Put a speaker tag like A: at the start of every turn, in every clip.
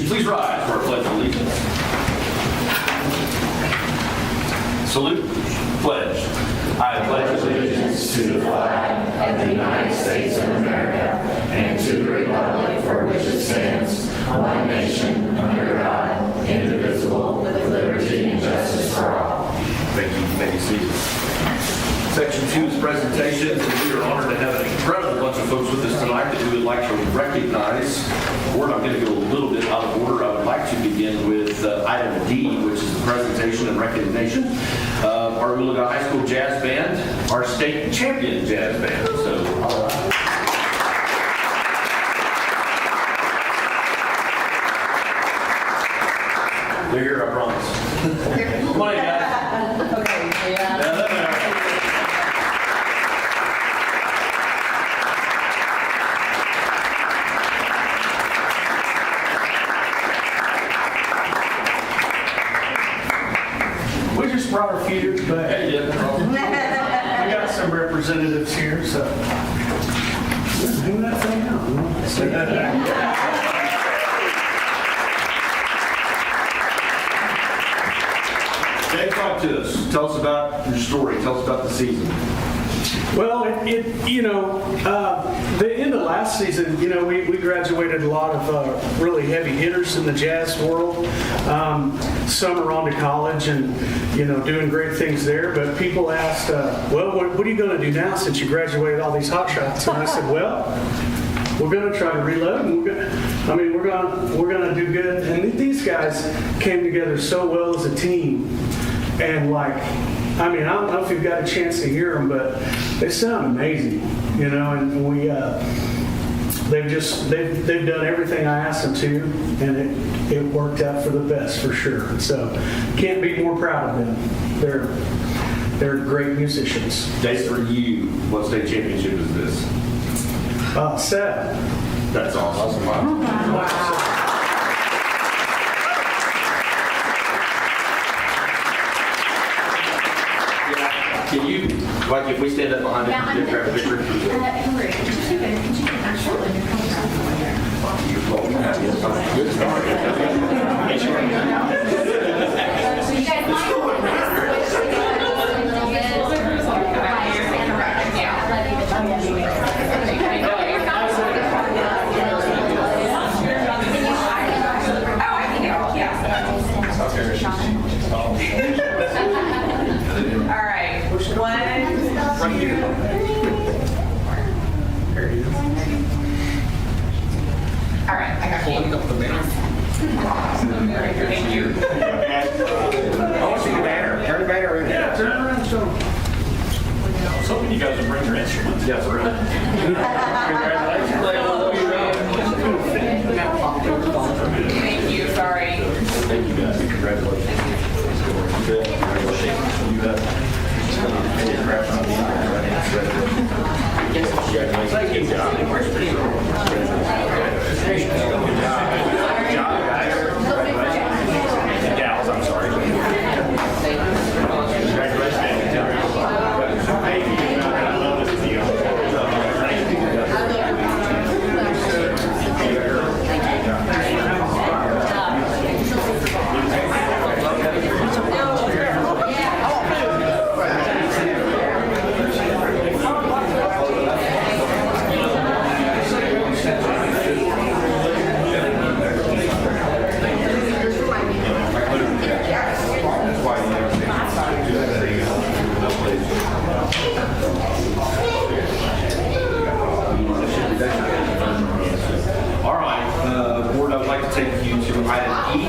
A: please rise for our pledge of allegiance? Salute. Pledge. I pledge allegiance
B: to the flag of the United States of America and to the republic for which it stands, one nation, under God, indivisible, with liberty and justice for all.
A: Thank you. You may be seated. Section 2 is presentations, and we are honored to have an incredible bunch of folks with us tonight that we would like to recognize. I'm going to go a little bit out of order. I would like to begin with item D, which is the presentation and recognition of our Oologah High School Jazz Band, our state champion jazz band. So, they're here, I promise. Come on in, guys.
C: Okay, yeah.
A: Now, there they are.
D: We just brought a few, but
A: Hey, yeah.
D: we got some representatives here, so. Hang that thing out.
A: Dave, talk to us. Tell us about your story. Tell us about the season.
D: Well, the end of last season, we graduated a lot of really heavy hitters in the jazz world. Some are on to college and, doing great things there. But people asked, well, what are you going to do now since you graduated all these hot shots? And I said, well, we're going to try to reload, and we're going to do good. And these guys came together so well as a team, and I don't know if you've got a chance to hear them, but they sound amazing, And we they've done everything I asked them to, and it worked out for the best for sure. So can't be more proud of them. They're great musicians.
A: Dave, for you, what state championship is this?
D: 7.
A: That's awesome. Wow. Can you, if we stand up behind it,
C: Yeah,
A: you grab a picture?
C: Hillary, could you take that short one?
A: Good start.
C: So you guys might
E: All right, one.
A: Right here.
E: All right, I got you.
A: Holding up the banner.
E: Thank you.
A: I want to see the banner. Turn the banner in.
D: Yeah, turn around, show 'em.
F: I was hoping you guys would bring your instruments.
A: Yes, sir.
E: Thank you, sorry.
A: Thank you, guys. Congratulations. Good. Congratulations. You bet. Thank you, John. Good job, guys. Gals, I'm sorry. All right, board, I would like to take you to item E,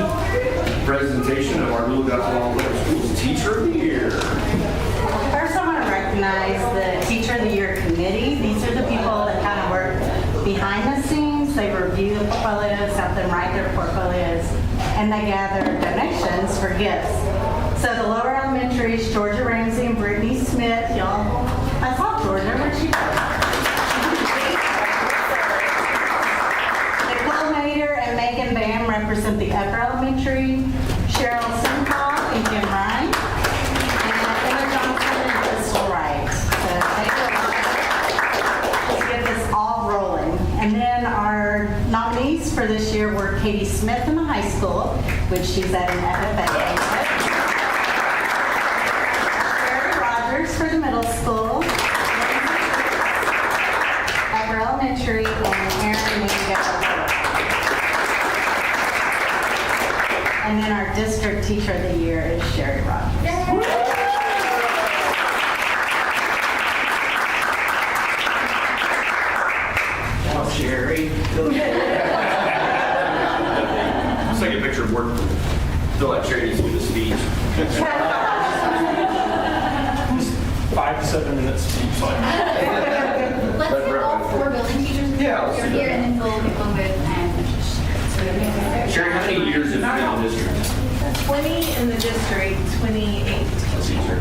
A: presentation of our Oologah-Talala Schools Teacher of the Year.
G: First, I want to recognize the Teacher of the Year Committee. These are the people that kind of work behind the scenes. They review the portfolios, help them write their portfolios, and they gather donations for gifts. So the lower elementaries, Georgia Ramsey and Brittany Smith, y'all. I saw Georgia. Where'd she go? Nicole Mater and Megan Bam represent the upper elementary. Cheryl Simcock and Jim Ryan. And Emma Johnson and Crystal Wright. So take a look. Let's get this all rolling. And then our nominees for this year were Katie Smith in the high School, which she's at an FFA. Sherry Rogers for the middle school. Upper Elementary, and Aaron Mingo. And then our district teacher of the year is Sherry Rogers.
D: Sherry.
A: Let's take a picture of work. Feel like Sherry needs to do the speech.
F: 5 to 7 minutes each.
C: Let's get all 4 building teachers.
A: Yeah, let's do
C: Here,
A: that.
C: and then we'll go with
A: Sherry, how many years have you been in the district?
E: 20 in the district, 28.
A: That's easier.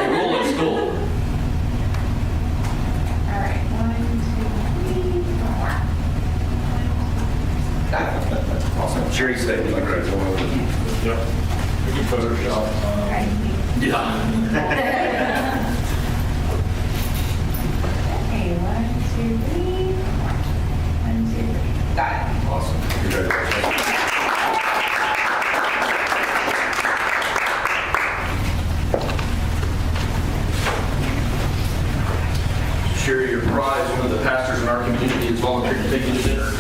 A: Roll at school.
E: All right, 1, 2, 3, 4. Got it.
A: Awesome. Sherry said you like to go over.
F: Yep. We can Photoshop.
A: Yeah.
E: Okay, 1, 2, 3. 1, 2, 3. Got it.
A: Awesome. Congratulations. Sherry, your prize, one of the pastors in our community has volunteered to take you to dinner.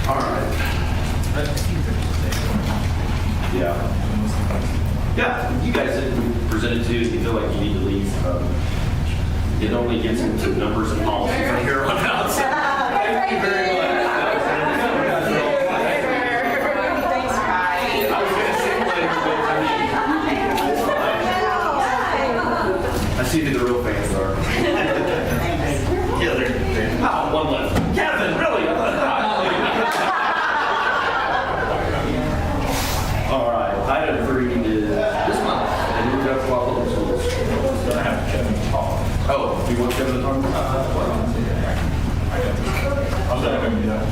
A: All right. Yeah. Yeah, you guys didn't present it to, if you feel like you need to leave. It only gets into numbers and policies from here on out. So thank you very much.
E: Thanks, bye.
A: I was going to say later, but I see who the real fans are. Yeah, they're. Oh, one left. Kevin, really? All right, item 3 is this month, and we've got 12 public schools.
F: Gonna have Kevin talk.
A: Oh, you want Kevin to talk?
F: I was gonna do that.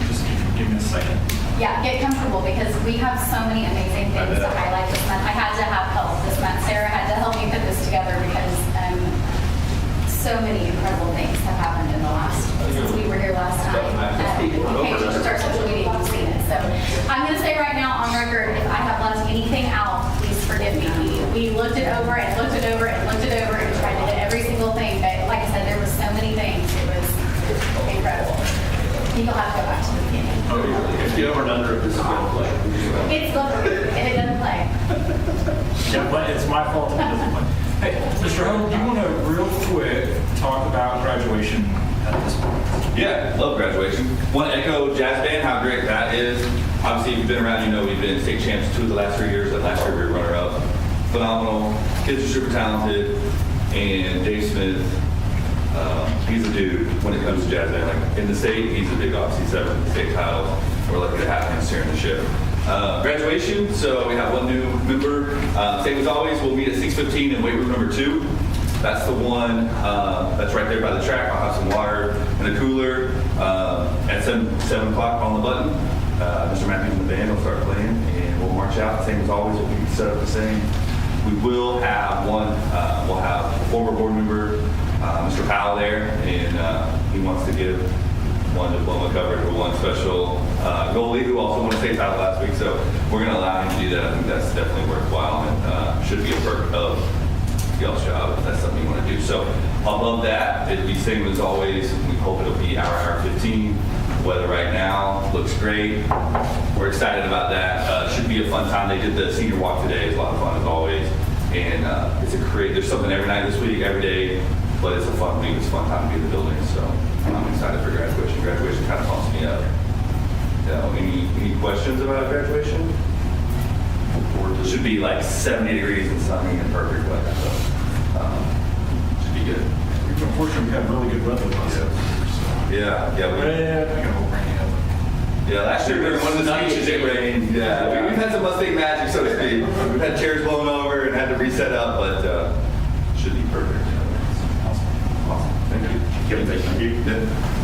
F: Just give me a second.
C: Yeah, get comfortable because we have so many amazing things to highlight this month. I had to have help this month. Sarah had to help me put this together because so many incredible things have happened in the last, since we were here last time. You can't just our social media, you've seen it. So I'm going to say right now on record, if I have left anything out, please forgive me. We looked it over and looked it over and looked it over and tried to hit every single thing. But like I said, there was so many things. It was incredible. You'll have to go back to the beginning.
A: If the over and under of this is going to play.
C: It's slippery and it doesn't play.
F: Yeah, but it's my fault if it doesn't play. Hey, Mr. Ho, do you want to real quick talk about graduation at this point?
H: Yeah, love graduation. Want to echo Jazz Band, how great that is. Obviously, if you've been around, you know we've been state champs 2 of the last 3 years, and last year we were runner-up. Phenomenal. Kids are super talented. And Dave Smith, he's a dude when it comes to Jazz Band. Like in the state, he's a big, obviously 7 state titles. We're lucky to have him steering the ship. Graduation, so we have 1 new member. Same as always, we'll meet at 6:15 in weight room number 2. That's the one that's right there by the track. I'll have some water in the cooler. At 7 o'clock on the button, Mr. Matthews and the band will start playing, and we'll march out. Same as always, we'll be set up the same. We will have we'll have a former board member, Mr. Powell there, and he wants to give 1 diploma coverage for 1 special goalie who also won a state title last week. So we're going to allow him to do that. I think that's definitely worthwhile and should be a perk of y'all's job if that's something you want to do. So above that, it'll be same as always. We hope it'll be hour 15. Weather right now looks great. We're excited about that. Should be a fun time. They did the senior walk today. It's a lot of fun as always. And there's something every night this week, every day. But it's a fun week. It's a fun time to be in the building. So I'm excited for graduation. Graduation kind of pumps me up. Any questions about graduation? It should be like 70 degrees and sunny and perfect weather. So should be good.
F: Unfortunately, we had really good weather last year.
H: Yeah.
F: I got a little rainy out.
H: Yeah, last year during one of the speeches it rained. Yeah, we've had some Mustang magic, so to speak. We've had chairs blown over and had to reset up, but should be perfect.
F: Awesome.
H: Okay, thank you. Yeah.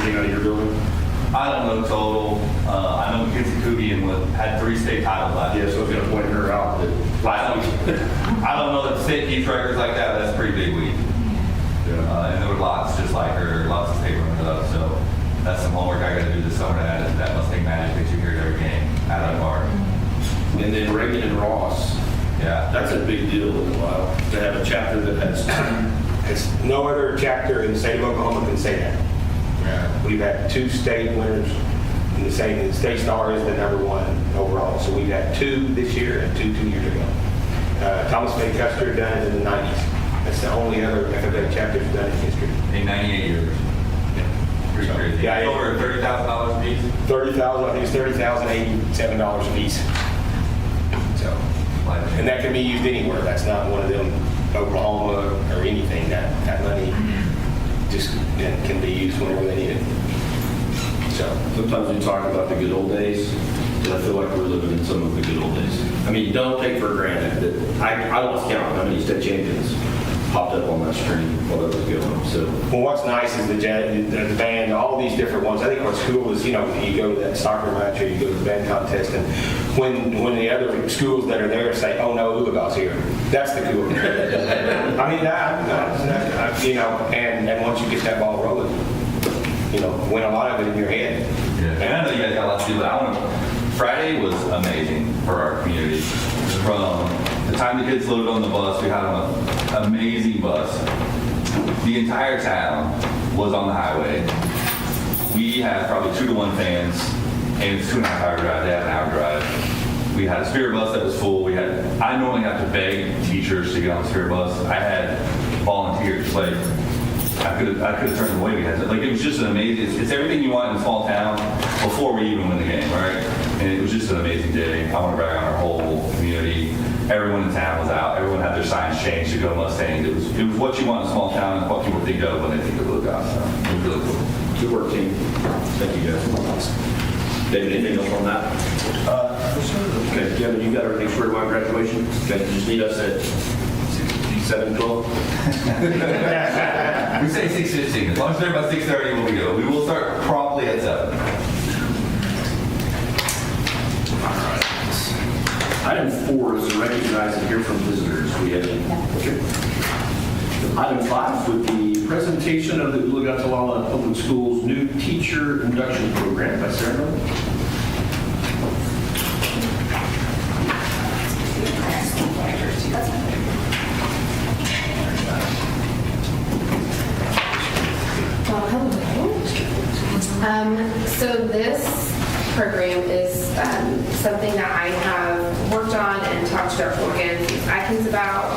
A: anything out of your building?
H: I don't know total. I know Mackenzie Coogian had 3 state titles last year.
A: Yeah, so I was going to point her out that.
H: I don't know that the state keeps records like that. That's a pretty big week. And there were lots just like her, lots of state runners up. So that's some homework I got to do this summer to add. That must take magic that you hear at every game out of the park.
A: And then Reagan and Ross.
H: Yeah.
A: That's a big deal in a while to have a chapter that has.
I: It's no other chapter in the state of Oklahoma can say that. We've had 2 state winners in the State Star is the #1 overall. So we've had 2 this year and 2 years ago. Thomas Bay Custer done it in the 90s. That's the only other FFA chapter that's done it in history.
H: In 98 years. Pretty crazy.
I: Yeah,
H: Over $30,000 a piece.
I: 30,000, I think it's $30,087 a piece. So, and that can be used anywhere. That's not one of them Oklahoma or anything. That money just can be used whenever they need it. So
A: Sometimes we talk about the good old days, and I feel like we're living in some of the good old days. I mean, don't take for granted that I lost count how many state champions popped up on my screen while that was going. So,
I: well, what's nice is the band, all these different ones. I think what's cool is, you go to that soccer match or you go to the band contest, and when the other schools that are there say, "Oh no, Oologah-'s here," that's the cool thing. I mean, and once you get that ball rolling, win a lot of it in your head.
H: Yeah. And I know you guys got lots to do, but Friday was amazing for our community. From the time the kids loaded on the bus, we had an amazing bus. The entire town was on the highway. We had probably 2-to-1 fans, and it's 2.5 hour drive. They had an hour drive. We had a spirit bus that was full. I normally have to beg teachers to get on the spirit bus. I had volunteers. Like, I could have turned them away. It was just an amazing. It's everything you want in a small town before we even win the game, right? And it was just an amazing day. I want to brag on our whole community. Everyone in town was out. Everyone had their signs changed to go Mustangs. It was what you want in a small town and what people think of when they think of Oologah. So it was really cool.
A: good work, team. Thank you, guys. David, anything else on that? Okay, Kevin, you got everything squared away on graduation? Okay, you just need us at 7:12?
H: We say 6:15. As long as they're about 6:30, we'll be good. We will start promptly at 7.
A: All right. Item 4 is to recognize and hear from visitors. We have any? Okay. Item 5 would be presentation of the Oologah-Talala Public Schools new teacher induction program by Sarah.
E: So this program is something that I have worked on and talked to our organizations Atkins about.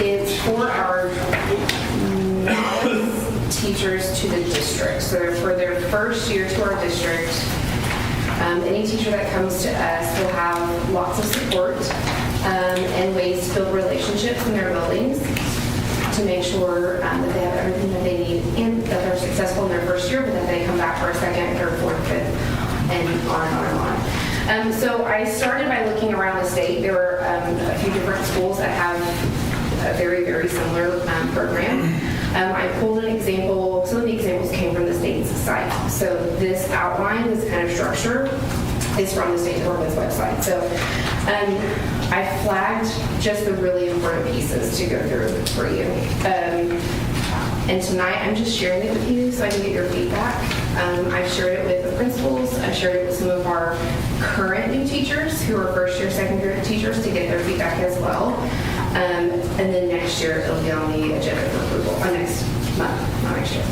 E: It's for our novice teachers to the district. So for their first year to our district, any teacher that comes to us will have lots of support and ways to build relationships in their buildings to make sure that they have everything that they need and that they're successful in their first year, but that they come back for a second, third, fourth, fifth, and on and on and on. So I started by looking around the state. There were a few different schools that have a very, very similar program. I pulled an example. Some of the examples came from the state's site. So this outline, this kind of structure, is from the state department's website. So I flagged just the really important pieces to go through for you. And tonight I'm just sharing it with you so I can get your feedback. I've shared it with the principals. I've shared it with some of our current new teachers who are first year, second year teachers to get their feedback as well. And then next year it'll be on the agenda for approval, or next month, not next year.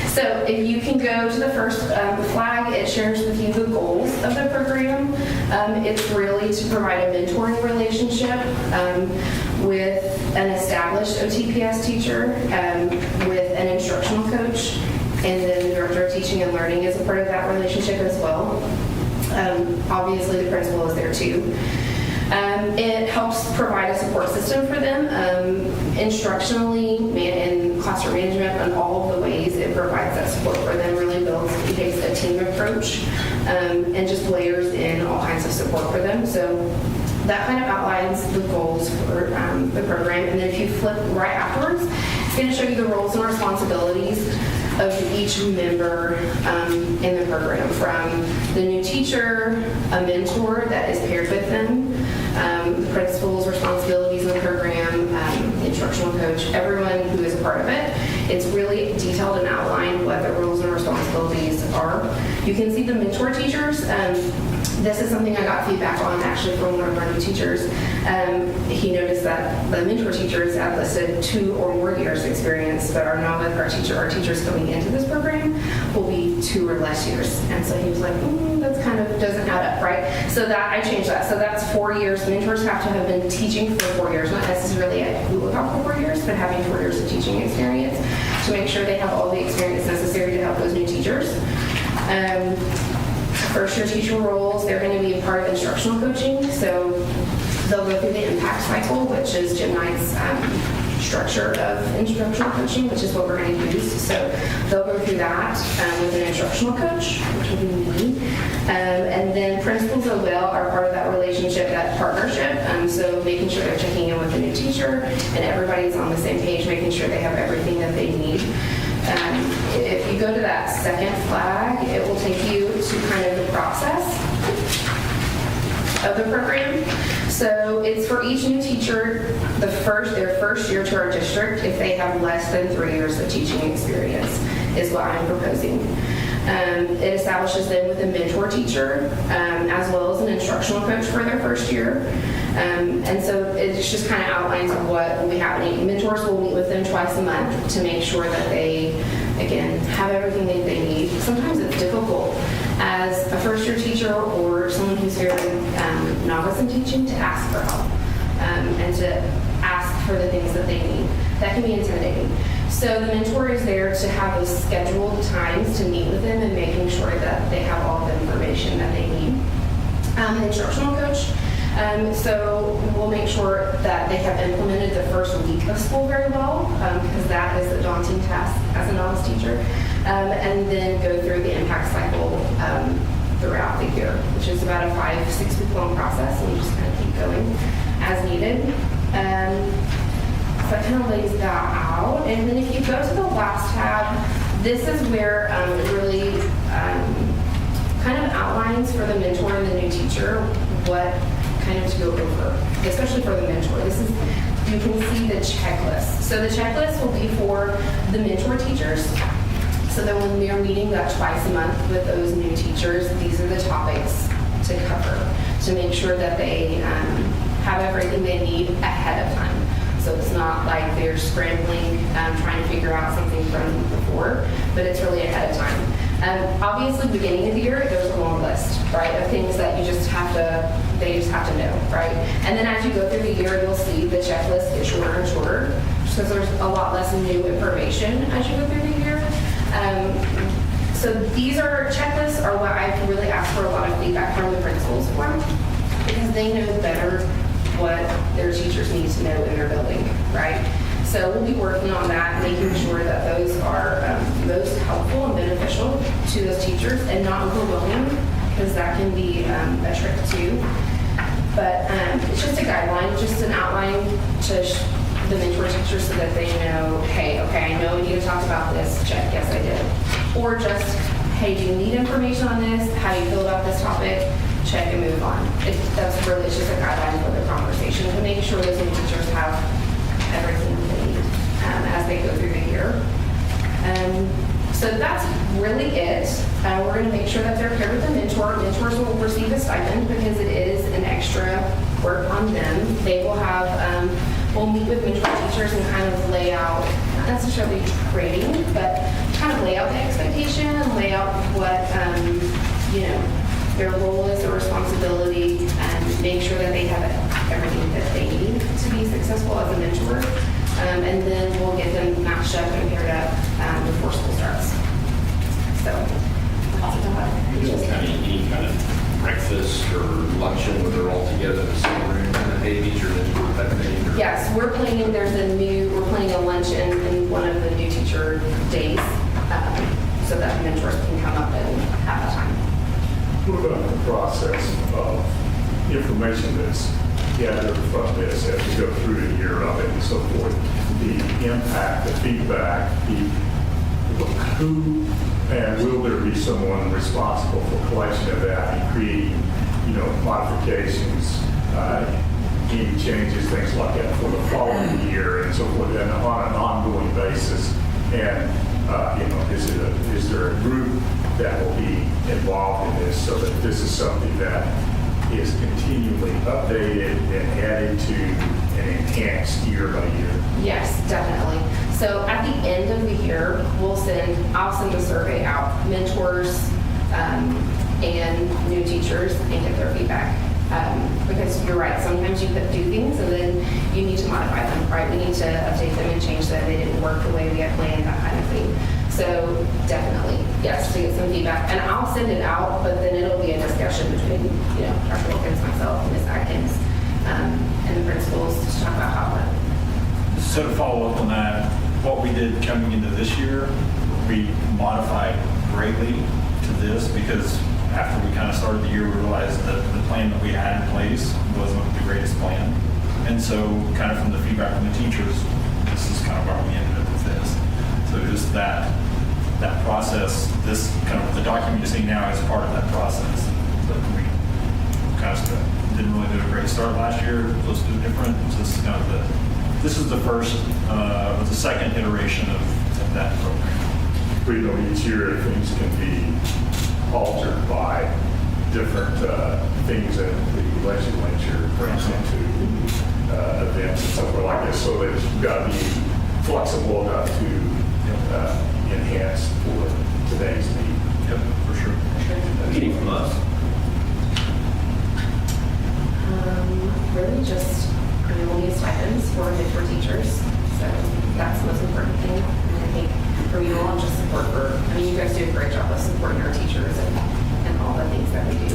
E: So if you can go to the first flag, it shares with you the goals of the program. It's really to provide a mentoring relationship with an established OTPS teacher, with an instructional coach, and then the director of teaching and learning is a part of that relationship as well. Obviously the principal is there too. It helps provide a support system for them, instructionally and classroom management, and all of the ways it provides that support for them. Really it takes a team approach and just layers in all kinds of support for them. So that kind of outlines the goals for the program. And then if you flip right afterwards, It's going to show you the roles and responsibilities of each member in the program, from the new teacher, a mentor that is paired with them, the principal's responsibilities in the program, the instructional coach, everyone who is a part of it. It's really detailed and outlined what the roles and responsibilities are. You can see the mentor teachers. This is something I got feedback on actually from one of our new teachers. He noticed that the mentor teachers have listed 2 or more years experience, but our our teachers coming into this program will be 2 or less years. And so he was like, that's kind of doesn't add up, right? So that I changed that. So that's 4 years. Mentors have to have been teaching for 4 years, not necessarily at Oologah for 4 years, but having 4 years of teaching experience to make sure they have all the experience necessary to help those new teachers. First year teacher roles, they're going to be a part of instructional coaching. So they'll go through the impact cycle, which is Jim Knight's structure of instructional coaching, which is what we're going to use. So they'll go through that with an instructional coach, which will be me. And then principals as well are part of that relationship, that partnership. So making sure they're checking in with the new teacher and everybody's on the same page, making sure they have everything that they need. If you go to that second flag, it will take you to kind of the process of the program. So it's for each new teacher, their first year to our district, if they have less than 3 years of teaching experience, is what I'm proposing. It establishes them with a mentor teacher, as well as an instructional coach for their first year. And so it just kind of outlines what will be happening. Mentors will meet with them twice a month to make sure that they, again, have everything that they need. Sometimes it's difficult as a first-year teacher or someone who's very novice in teaching to ask for help and to ask for the things that they need. That can be intimidating. So the mentor is there to have those scheduled times to meet with them and making sure that they have all the information that they need. The instructional coach, so we'll make sure that they have implemented the first week of school very well, because that is a daunting task as a novice teacher, and then go through the impact cycle throughout the year, which is about a 5-6 week long process, and we just kind of keep going as needed. So that kind of lays that out. And then if you go to the last tab, this is where it really kind of outlines for the mentor and the new teacher what kind of to go over, especially for the mentor. You can see the checklist. So the checklist will be for the mentor teachers. So then when we are meeting that twice a month with those new teachers, these are the topics to cover to make sure that they have everything they need ahead of time. So it's not like they're scrambling, trying to figure out something from before, but it's really ahead of time. Obviously, beginning of the year, there's a long list, right, of things that they just have to know, right? And then as you go through the year, you'll see the checklist get shorter and shorter because there's a lot less new information as you go through the year. So these checklists are what I've really asked for a lot of feedback from the principals for, because they know better what their teachers need to know in their building, right? So we'll be working on that, making sure that those are most helpful and beneficial to those teachers and not overwhelming, because that can be a trick too. But it's just a guideline, just an outline to the mentor teachers so that they know, hey, okay, I know we need to talk about this, check, yes I did. Or just, hey, do you need information on this? How do you feel about this topic? Check and move on. It's just a guideline for the conversation to make sure those new teachers have everything they need as they go through the year. So that's really it. We're going to make sure that they're paired with a mentor. Mentors will receive a stipend because it is an extra work on them. They will have, we'll meet with mentor teachers and kind of lay out, not necessarily training, but kind of lay out the expectation and lay out what, their role is, their responsibility, and make sure that they have everything that they need to be successful as a mentor. And then we'll get them matched up and paired up before school starts. So,
A: Any kind of breakfast or luncheon where they're all together in the same room, kind of babies or that thing? Or?
E: Yes, we're planning a luncheon in one of the new teacher days, so that mentors can come up and have a time.
J: What about the process of information that's gathered from this as we go through the year of it and so forth? the impact, the feedback, who, and will there be someone responsible for collection of that and creating, modifications, any changes, things like that for the following year and so forth, and on an ongoing basis. And, is there a group that will be involved in this so that this is something that is continually updated and added to and enhanced year by year?
E: Yes, definitely. So at the end of the year, I'll send a survey out, mentors and new teachers, and get their feedback. Because you're right, sometimes you do things and then you need to modify them, right? We need to update them and change them. They didn't work the way we had planned, that kind of thing. So definitely, yes, to get some feedback. And I'll send it out, but then it'll be a discussion between, Dr. Wilkins, myself, and Ms. Atkins, and the principals to talk about how it went.
F: So to follow up on that, what we did coming into this year, we modified greatly to this because after we kind of started the year, we realized that the plan that we had in place wasn't the greatest plan. And so kind of from the feedback from the teachers, this is kind of where we ended up with this. So just that process, this kind of the document you see now is part of that process. But we kind of didn't really do a great start last year. Let's do different. So this is kind of this is the first, the second iteration of that program.
J: We know each year things can be altered by different things that the legislature brings into events and stuff like this. So that you've got to be flexible enough to enhance for today's need.
F: Yep, for sure.
A: Meeting from us.
E: Really just we'll need stipends for teachers. So that's the most important thing. And I think for you all, just support you guys do a great job of supporting our teachers and all the things that we do.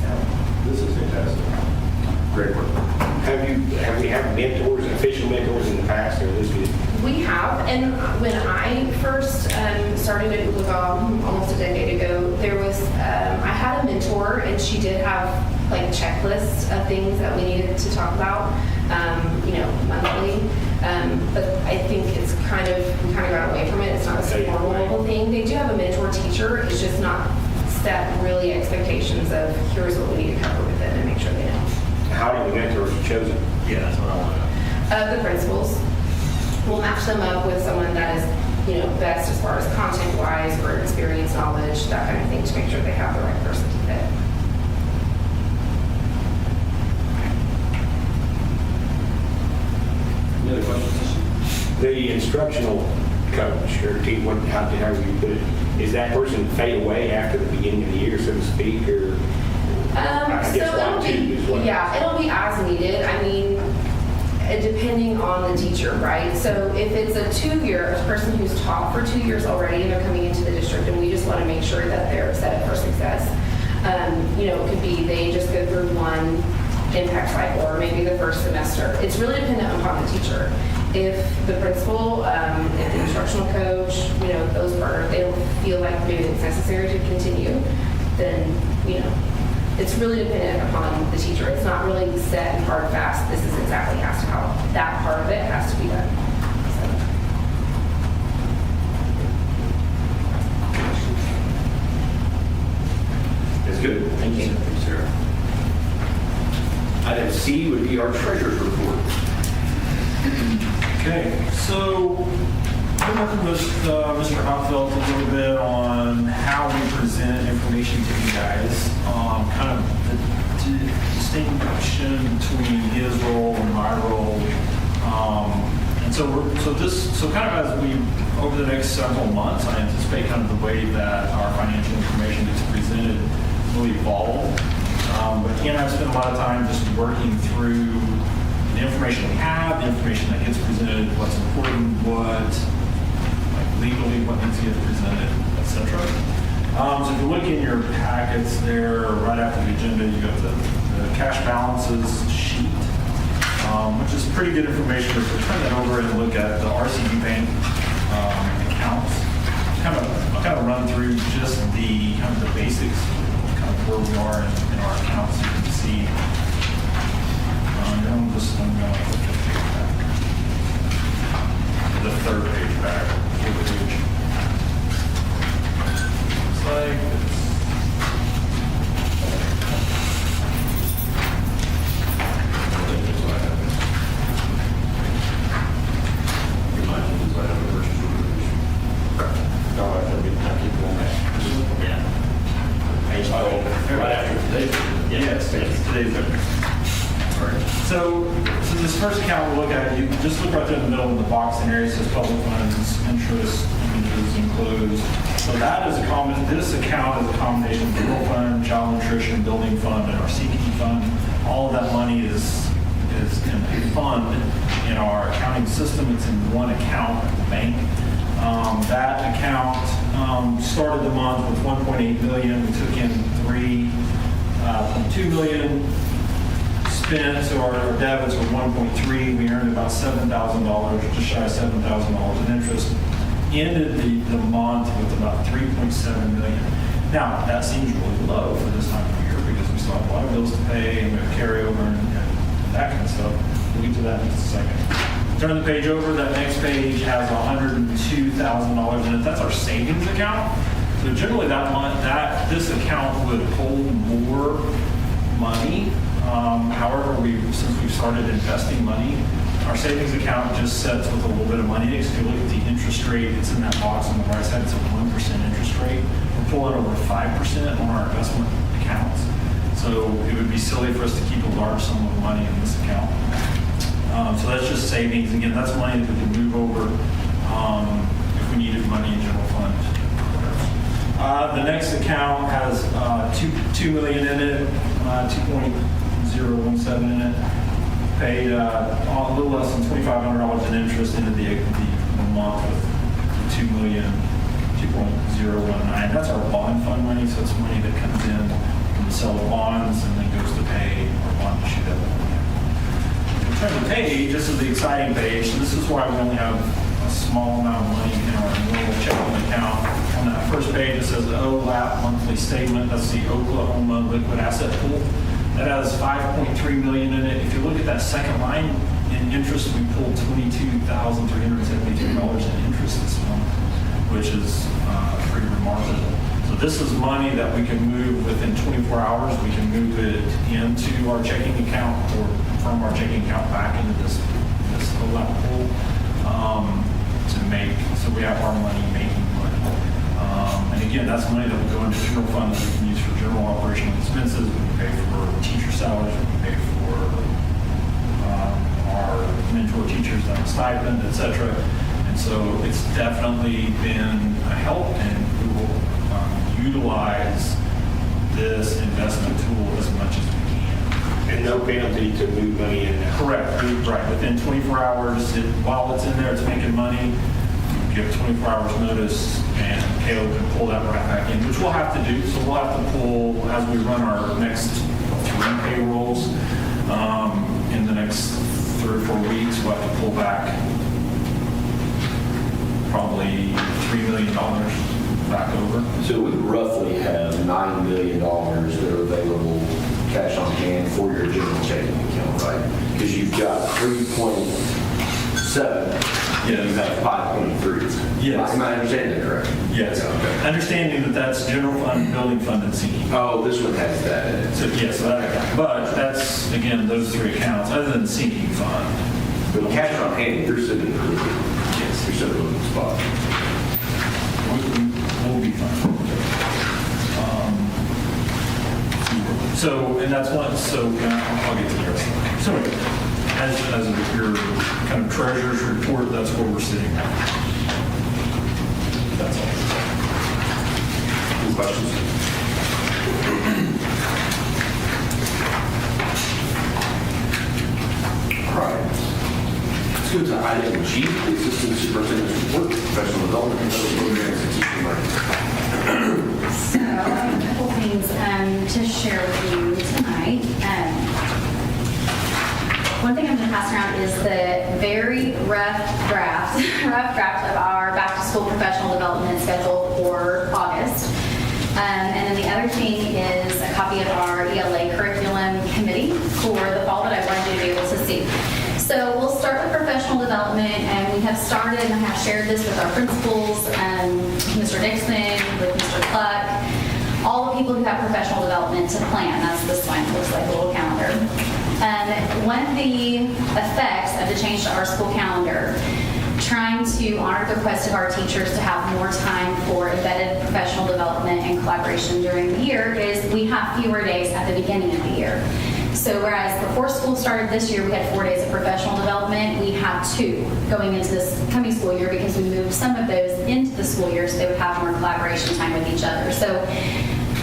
E: So
I: This is fantastic. Great work. Have we had mentors, official mentors in the past, or this is?
E: we have, and when I first started at Oologah almost a decade ago, there was, I had a mentor, and she did have like checklists of things that we needed to talk about, monthly. But I think it's we kind of got away from it. It's not a formal thing. They do have a mentor teacher. It's just not set really expectations of here's what we need to cover with it and make sure they know.
I: How do the mentors are chosen?
F: Yeah, that's what I want to know.
E: The principals. We'll match them up with someone that is, best as far as content-wise or experience, knowledge, that kind of thing, to make sure they have the right person to fit.
A: Any other questions?
I: The instructional coach or team, however you put it, is that person fade away after the beginning of the year, so to speak, or?
E: It'll be as needed. I mean, depending on the teacher, right? So if it's a 2-year, a person who's taught for 2 years already and they're coming into the district, and we just want to make sure that they're set up for success. It could be they just go through one impact cycle, or maybe the first semester. It's really dependent upon the teacher. If the principal, if the instructional coach, those partners, they don't feel like maybe it's necessary to continue, then, it's really dependent upon the teacher. It's not really set and hard fast. This is exactly how that part of it has to be done.
I: It's good.
A: Thank you. Thank you, Sarah. Item C would be our treasurer's report.
F: Okay, so I'm working with Mr. Hoffeld a little bit on how we present information to you guys, kind of the distinction between his role and my role. And so kind of as we, over the next several months, I anticipate kind of the way that our financial information is presented will evolve. But he and I have spent a lot of time just working through the information we have, the information that gets presented, what's important, legally, what needs to get presented, etc. So if you look in your packets there, right after the agenda, you got the cash balances sheet, which is pretty good information. If we turn that over and look at the RCB Bank accounts, I'll kind of run through just the kind of the basics, kind of where we are in our accounts. You can see. I'm going to look at that. the third page back. Fourth page. Looks like it's
A: Right after today.
F: yes, today's open. So this first account we'll look at, you just look right there in the middle of the box in area, it says public funds, interest, images, enclosed. So that is this account is a combination of general fund, child nutrition, building fund, and our CPE fund. All of that money is in a fund in our accounting system. It's in one account at the bank. That account started the month with 1.8 million. We took in 3.2 million. Spent, so our debits were 1.3. We earned about $7,000, just shy of $7,000 in interest. Ended the month with about 3.7 million. Now, that seems really low for this time of year because we still have a lot of bills to pay and we have carryover and that kind of stuff. We'll get to that in just a second. Turn the page over. That next page has $102,000 in it. That's our savings account. So generally that month, this account would hold more money. However, since we've started investing money, our savings account just sets with a little bit of money. If you look at the interest rate, it's in that box on the right side. It's a 1% interest rate. We're pulling over 5% on our investment accounts. So it would be silly for us to keep a large sum of money in this account. So that's just savings. Again, that's money that we can move over if we needed money in general fund. The next account has $2 million in it, 2.017 in it. Paid a little less than $2,500 in interest into the month with $2.019. That's our bond fund money, so it's money that comes in from the sale of bonds and then goes to pay our bond issue that we turn the page. This is the exciting page. So this is why we only have a small amount of money in our normal checking account. On that first page, it says OLAP monthly statement. That's the Oklahoma liquid asset pool. That has $5.3 million in it. If you look at that second line in interest, we pulled $22,372 in interest this month, which is pretty remarkable. So this is money that we can move within 24 hours. We can move it into our checking account or from our checking account back into this OLAP pool so we have our money making money. And again, that's money that will go into general fund that we can use for general operational expenses. We can pay for teacher salaries. We can pay for our mentor teachers that have a stipend, etc. And so it's definitely been a help, and we will utilize this investment tool as much as we can.
I: And no penalty to move money in now.
F: Correct. Right. Within 24 hours, while it's in there, it's making money. Give 24 hours notice, and Caleb can pull that right back in, which we'll have to do. So we'll have to pull, as we run our next 3 payrolls in the next 3 or 4 weeks, we'll have to pull back probably $3 million back over.
A: So we roughly have $9 million that are available cash on hand for your general checking account, right? Because you've got 3.7. Yeah, you have 5.3.
F: Yes.
A: Am I understanding that correct?
F: Yes.
A: Okay.
F: Understanding that that's general fund, building fund, and CE.
A: Oh, this one has that in it.
F: So yes, but that's, again, those 3 accounts, other than sinking fund.
A: But cash on hand, you're sitting in a good,
F: Yes.
A: you're sitting in a good spot.
F: We'll be fine. So, and that's one, so I'll get to the rest of it. So anyway, as your kind of treasurer's report, that's where we're sitting now. That's all.
A: Any questions? All right. Let's go to item G, the Assistant Superintendent's Report, Professional Development and Other Programs and Teaching Learning.
C: So I have a couple things to share with you tonight. One thing I'm going to pass around is the very rough draft of our back-to-school professional development schedule for August. And then the other thing is a copy of our ELA curriculum committee for the fall that I wanted you to be able to see. So we'll start with professional development, and we have have started and I have shared this with our principals, Mr. Dixon, with Mr. Cluck, all the people who have professional development to plan. That's this one, it looks like a little calendar. One of the effects of the change to our school calendar, trying to honor the request of our teachers to have more time for embedded professional development and collaboration during the year, is we have fewer days at the beginning of the year. So whereas before school started this year, we had 4 days of professional development, we have 2 going into this coming school year because we moved some of those into the school year so they would have more collaboration time with each other. So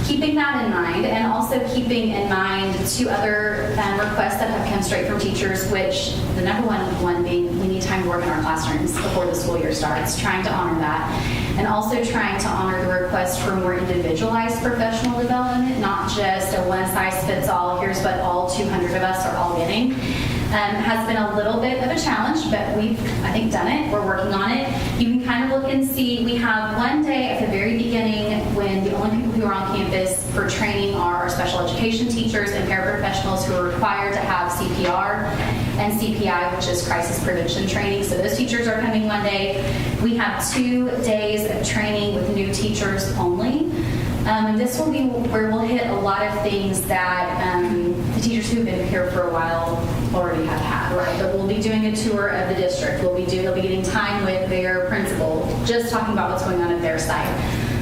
C: keeping that in mind, and also keeping in mind 2 other requests that have come straight from teachers, which the number one being we need time to work in our classrooms before the school year starts, trying to honor that, and also trying to honor the request for more individualized professional development, not just a one-size-fits-all, here's what all 200 of us are all getting. Has been a little bit of a challenge, but we've, I think, done it. We're working on it. You can kind of look and see, we have one day at the very beginning when the only people who are on campus for training are our special education teachers and paraprofessionals who are required to have CPR and CPI, which is crisis prevention training. So those teachers are coming one day. We have 2 days of training with new teachers only. And this will be where we'll hit a lot of things that the teachers who've been here for a while already have had, right? But we'll be doing a tour of the district. They'll be getting time with their principal, just talking about what's going on at their site.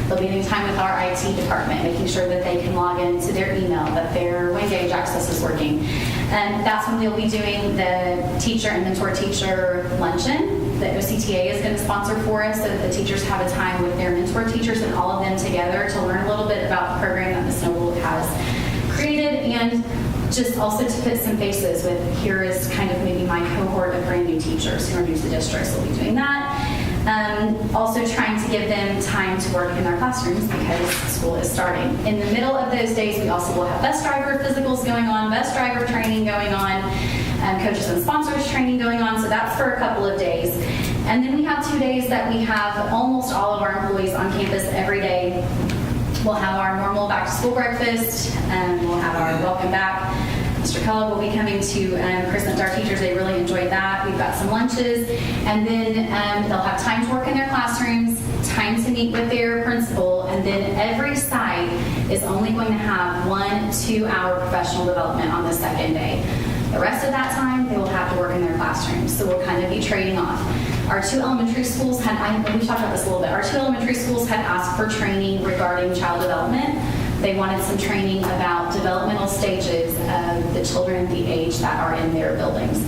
C: They'll be getting time with our IT department, making sure that they can log into their email, that their Wingage access is working. And that's when they'll be doing the teacher and mentor teacher luncheon that OCTA is going to sponsor for us, so that the teachers have a time with their mentor teachers and all of them together to learn a little bit about the program that Ms. Noble has created, and just also to put some faces with, here is kind of maybe my cohort of brand new teachers who are new to the district, so we'll be doing that. Also trying to give them time to work in their classrooms because school is starting. In the middle of those days, we also will have bus driver physicals going on, bus driver training going on, coaches and sponsors training going on, so that's for a couple of days. And then we have 2 days that we have almost all of our employees on campus every day. We'll have our normal back to school breakfast, and we'll have our welcome back. Mr. Kellogg will be coming to present to our teachers. They really enjoyed that. We've got some lunches, and then they'll have time to work in their classrooms, time to meet with their principal, and then every site is only going to have 1 2-hour professional development on the second day. The rest of that time, they will have to work in their classrooms, so we'll kind of be trading off. Our 2 elementary schools had, we talked about this a little bit, our 2 elementary schools had asked for training regarding child development. They wanted some training about developmental stages of the children the age that are in their buildings.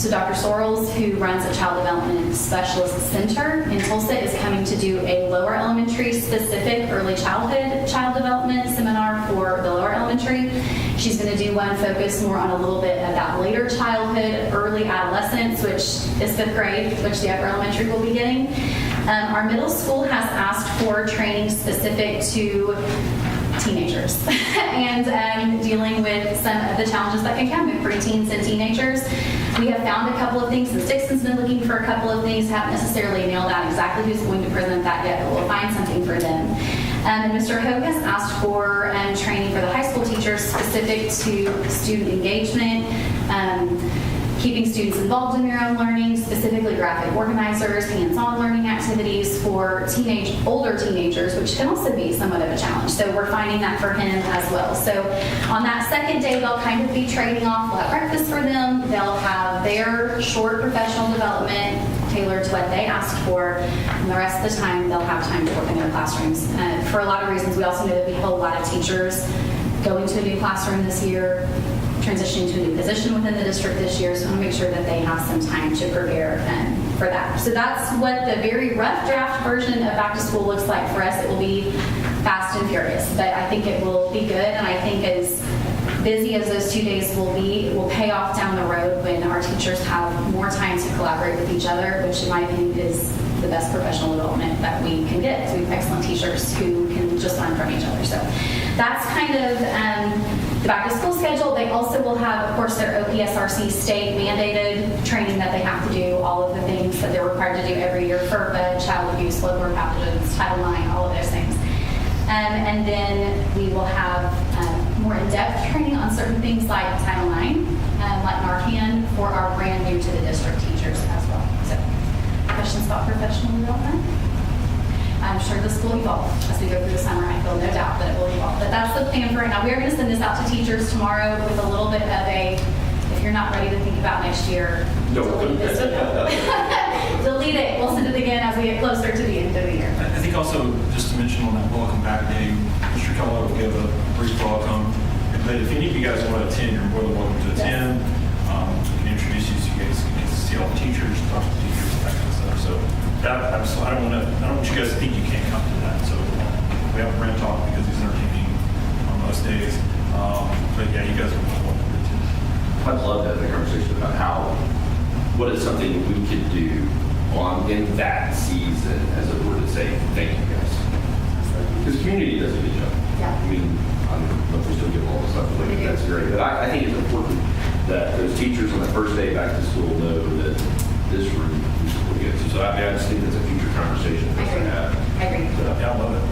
C: So Dr. Sorrells, who runs a child development specialist center in Tulsa, is coming to do a lower elementary specific early childhood child development seminar for the lower elementary. She's going to do one focused more on a little bit of that later childhood, early adolescence, which is 5th grade, which the upper elementary will be getting. Our middle school has asked for training specific to teenagers and dealing with some of the challenges that can come with preteens and teenagers. We have found a couple of things, and Dixon's been looking for a couple of things, haven't necessarily nailed out exactly who's going to present that yet, but we'll find something for them. And Mr. Hogue has asked for training for the high school teachers specific to student engagement, keeping students involved in their own learning, specifically graphic organizers, hands-on learning activities for older teenagers, which can also be somewhat of a challenge. So we're finding that for him as well. So on that second day, they'll kind of be trading off. We'll have breakfast for them. They'll have their short professional development tailored to what they asked for, and the rest of the time, they'll have time to work in their classrooms. For a lot of reasons, we also know that we have a lot of teachers going to a new classroom this year, transitioning to a new position within the district this year, so I want to make sure that they have some time to prepare for that. So that's what the very rough draft version of back to school looks like for us. It will be fast and furious, but I think it will be good, and I think as busy as those 2 days will be, it will pay off down the road when our teachers have more time to collaborate with each other, which in my opinion is the best professional development that we can get. So we have excellent teachers who can just learn from each other. So that's kind of the back to school schedule. They also will have, of course, their OPSRC state mandated training that they have to do, all of the things that they're required to do every year, FERPA, child abuse, bloodborne pathogens, Title IX, all of those things. And then we will have more in-depth training on certain things like Title IX, like Narcan, for our brand new to the district teachers as well. So questions about professional development? I'm sure this will evolve as we go through the summer. I feel no doubt that it will evolve. But that's the plan for right now. We are going to send this out to teachers tomorrow with a little bit of a, if you're not ready to think about next year, delete this. Delete it. We'll send it again as we get closer to the end of the year.
F: I think also, just to mention on that welcome back day, Mr. Keller will give a brief welcome. But if any of you guys want to attend, you're more than welcome to attend. We can introduce you so you guys can get to see all the teachers, talk to teachers, that kind of stuff. So I don't want you guys to think you can't come to that. So we have a brand talk because he's entertaining on most days. But yeah, you guys are more than welcome to attend.
A: I'd love to have a conversation about what is something we could do in that season as it were to say, thank you guys. Because community does a good job.
C: Yeah.
A: I mean, I don't know if we still give all the stuff away, but that's great. But I think it's important that those teachers on the first day back to school know that this room is really good. So I just think that's a future conversation for us to have.
C: I agree.
F: Yeah, I love it.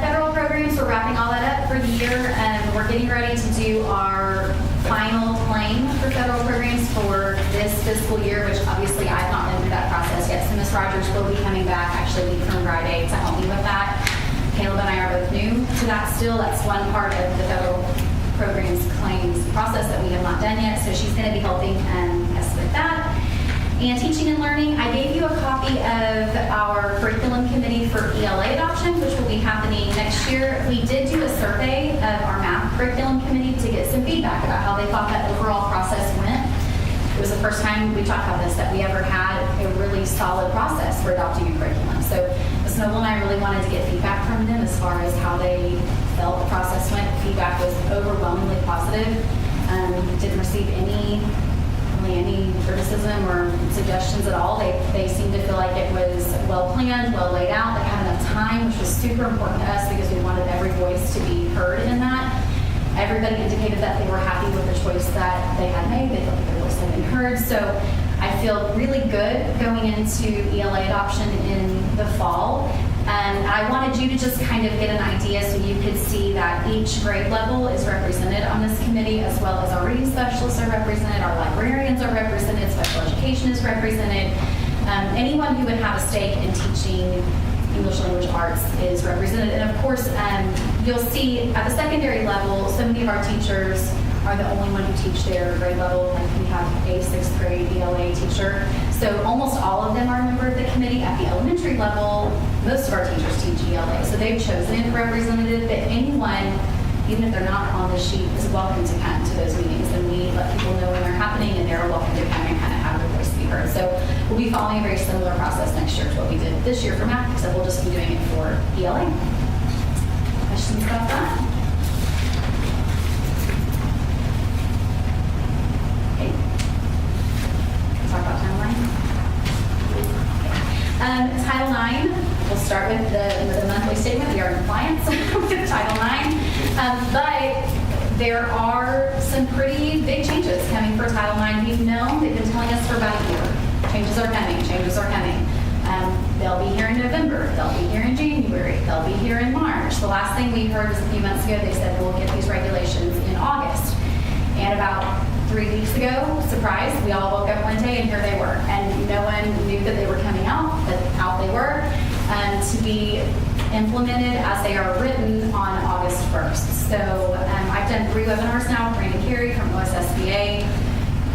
C: Federal programs, we're wrapping all that up for the year, and we're getting ready to do our final claim for federal programs for this fiscal year, which obviously I've not been through that process yet. So Ms. Rogers will be coming back actually a week from Friday to help me with that. Caleb and I are both new to that still. That's one part of the federal programs claims process that we have not done yet. So she's going to be helping us with that. And teaching and learning, I gave you a copy of our curriculum committee for ELA adoption, which will be happening next year. We did do a survey of our math curriculum committee to get some feedback about how they thought that overall process went. It was the first time we talked about this that we ever had a really solid process for adopting a curriculum. So Ms. Noble and I really wanted to get feedback from them as far as how they felt the process went. Feedback was overwhelmingly positive. Didn't receive any criticism or suggestions at all. They seemed to feel like it was well planned, well laid out. They had enough time, which was super important to us because we wanted every voice to be heard in that. Everybody indicated that they were happy with the choice that they had made. They felt like their voice had been heard. So I feel really good going into ELA adoption in the fall. And I wanted you to just kind of get an idea so you could see that each grade level is represented on this committee, as well as our reading specialists are represented, our librarians are represented, special education is represented. Anyone who would have a stake in teaching English language arts is represented. And of course, you'll see at the secondary level, so many of our teachers are the only one who teach their grade level. Like we have a 6th grade ELA teacher. So almost all of them are a member of the committee. At the elementary level, most of our teachers teach ELA. So they've chosen a representative, but anyone, even if they're not on the sheet, is welcome to come to those meetings. And we let people know when they're happening, and they're welcome to come and kind of have their voice be heard. So we'll be following a very similar process next year to what we did this year for math, except we'll just be doing it for ELA. Questions about that? Okay. Talk about timeline. Title IX, we'll start with the monthly statement. We are in compliance with Title IX. But there are some pretty big changes coming for Title IX. We've known, they've been telling us for about a year. Changes are coming, changes are coming. They'll be here in November, they'll be here in January, they'll be here in March. The last thing we heard was a few months ago, they said we'll get these regulations in August. And about 3 weeks ago, surprise, we all woke up one day and here they were. And no one knew that they were coming out, but out they were, to be implemented as they are written on August 1st. So I've done 3 webinars now with Brandon Carey from OSSBA,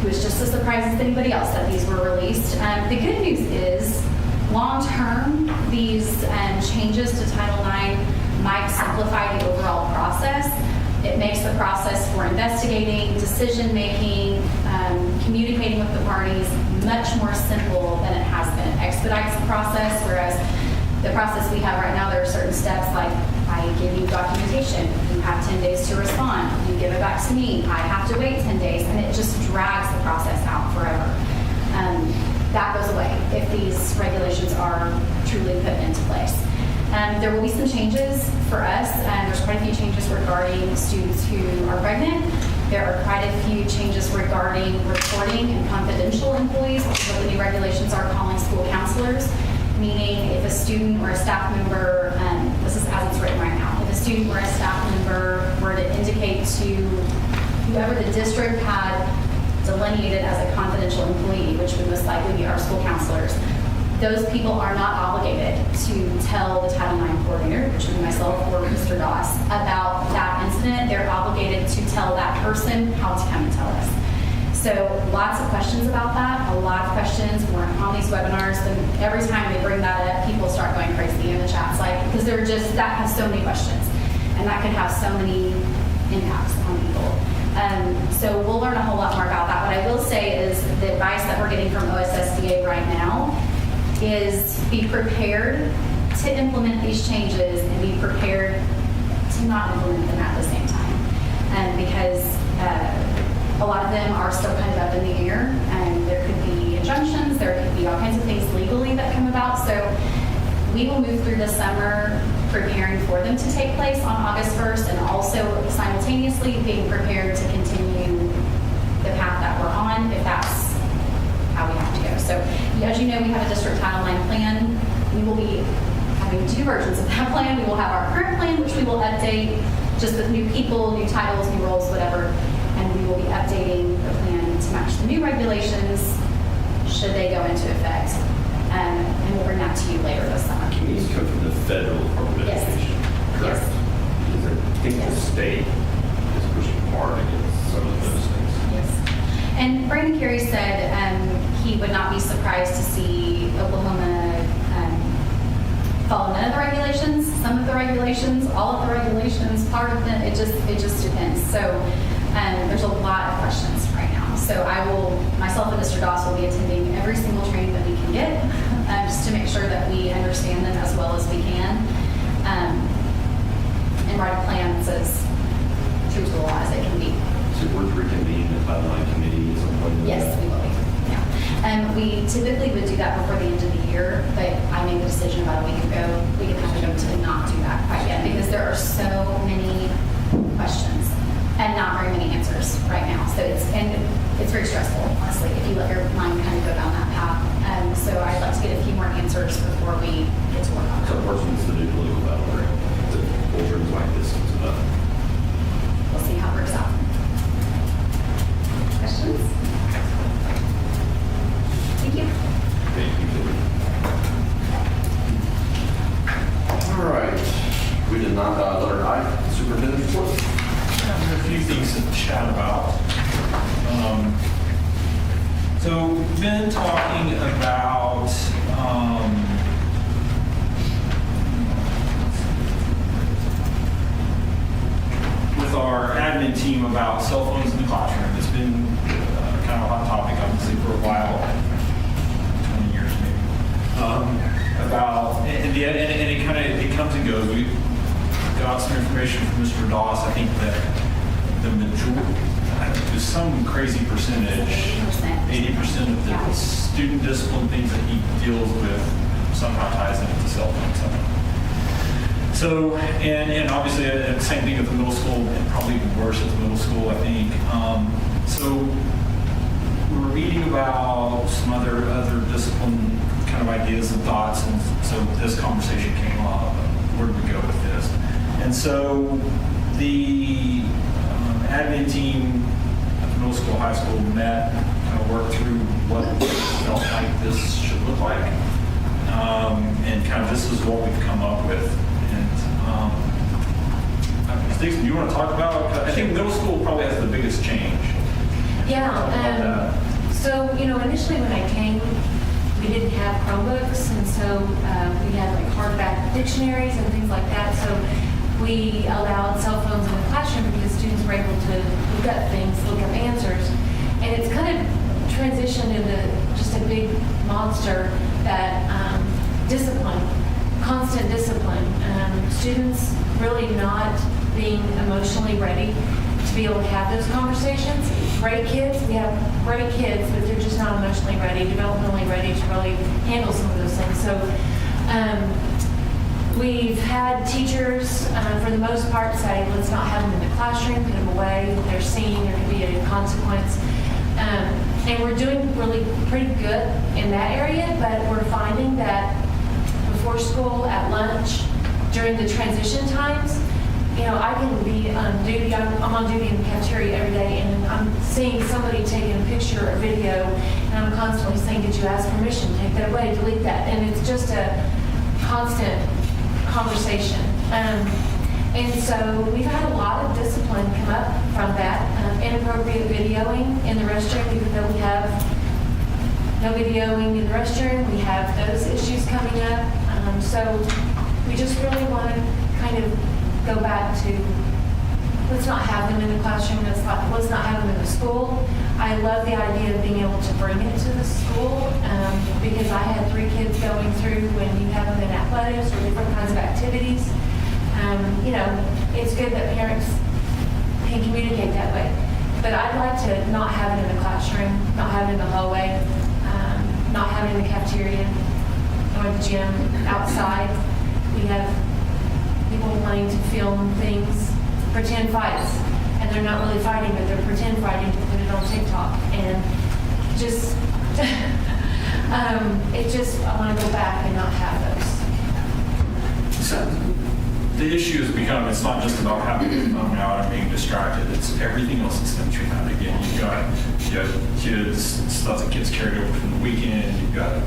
C: who is just as surprised as anybody else that these were released. The good news is, long term, these changes to Title IX might simplify the overall process. It makes the process for investigating, decision-making, communicating with the parties much more simple than it has been. It expedites the process, whereas the process we have right now, there are certain steps like I give you documentation, you have 10 days to respond, you give it back to me, I have to wait 10 days, and it just drags the process out forever. That goes away if these regulations are truly put into place. There will be some changes for us. There's quite a few changes regarding students who are pregnant. There are quite a few changes regarding reporting and confidential employees, which is what the new regulations are calling school counselors, meaning if a student or a staff member, this is as it's written right now, if a student or a staff member were to indicate to whoever the district had delineated as a confidential employee, which would most likely be our school counselors, those people are not obligated to tell the Title IX coordinator, which would be myself or Mr. Doss, about that incident. They're obligated to tell that person how to come and tell us. So lots of questions about that, a lot of questions. We're on these webinars, and every time they bring that up, people start going crazy in the chats, like, because they're just, that has so many questions, and that could have so many impacts on people. So we'll learn a whole lot more about that. What I will say is the advice that we're getting from OSSBA right now is be prepared to implement these changes and be prepared to not implement them at the same time. Because a lot of them are still kind of up in the air, and there could be injunctions, there could be all kinds of things legally that come about. So we will move through the summer preparing for them to take place on August 1st, and also simultaneously being prepared to continue the path that we're on if that's how we have to go. So as you know, we have a district Title IX plan. We will be having two versions of that plan. We will have our current plan, which we will update just with new people, new titles, new roles, whatever. And we will be updating the plan to match the new regulations should they go into effect. And we'll bring that to you later this summer.
A: These come from the federal Department of
C: Yes.
A: Education, correct?
C: Yes.
A: Because I think the state is pushing hard against some of those things.
C: Yes. And Brandon Carey said he would not be surprised to see Oklahoma follow none of the regulations, some of the regulations, all of the regulations, part of them. It just depends. So there's a lot of questions right now. So I will, myself and Mr. Doss will be attending every single training that we can get, just to make sure that we understand them as well as we can, and write a plan that's as true to the law as it can be.
A: So we're to reconvene the Title IX committee at some point?
C: Yes, we will be. Yeah. We typically would do that before the end of the year, but I made the decision about a week ago to not do that quite yet, because there are so many questions and not very many answers right now. So it's very stressful, honestly, if you let your mind kind of go down that path. So I'd like to get a few more answers before we get to work on
A: So
C: it.
A: of course, it's the new political battleground. The programs like this, it's about.
C: We'll see how it works out. Questions? Thank you.
A: Thank you, Julie. All right. We did not, letter I, superintendent's report.
F: There are a few things to chat about. So we've been talking about with our admin team about cell phones in the classroom. It's been kind of a hot topic, obviously, for a while, 20 years maybe. And it kind of it comes and goes. We got some information from Mr. Doss. I think that the majority, there's some crazy percentage, 80% of the student discipline things that he deals with somehow ties into cell phones somehow. So, and obviously the same thing at the middle school, and probably even worse at the middle school, I think. So we were reading about some other discipline kind of ideas and thoughts, and so this conversation came up. Where do we go with this? And so the admin team at the middle school, high school met, kind of worked through what we felt like this should look like. And kind of this is what we've come up with. And Stacey, do you want to talk about, I think middle school probably has the biggest change.
K: Yeah, so, initially when I came, we didn't have Chromebooks, and so we had like hardback dictionaries and things like that. So we allowed cell phones in the classroom because students were able to look up things, look up answers. And it's kind of transitioned into just a big monster that discipline, constant discipline. Students really not being emotionally ready to be able to have those conversations. Great kids, we have great kids, but they're just not emotionally ready, developmentally ready to really handle some of those things. So we've had teachers, for the most part, say, let's not have them in the classroom, put them away. They're seen, there could be a consequence. And we're doing really pretty good in that area, but we're finding that before school, at lunch, during the transition times, you know, I can be on duty, I'm on duty in the cafeteria every day, and I'm seeing somebody taking a picture or video, and I'm constantly saying, did you ask permission? Take that away, delete that. And it's just a constant conversation. And so we've had a lot of discipline come up from that. Inappropriate videoing in the restroom, even though we have no videoing in the restroom, we have those issues coming up. So we just really want to kind of go back to, let's not have them in the classroom, let's not have them in the school. I love the idea of being able to bring it to the school because I had 3 kids going through when you have them in athletics or different kinds of activities. You know, it's good that parents can communicate that way. But I'd like to not have it in the classroom, not have it in the hallway, not have it in the cafeteria or the gym, outside. We have people wanting to film things, pretend fights, and they're not really fighting, but they're pretend fighting to put it on TikTok. And just, I want to go back and not have those.
F: So, the issue has become, it's not just about having the phone out and being distracted, it's everything else that stems from that. Again, you've got kids, stuff that gets carried over from the weekend, you've got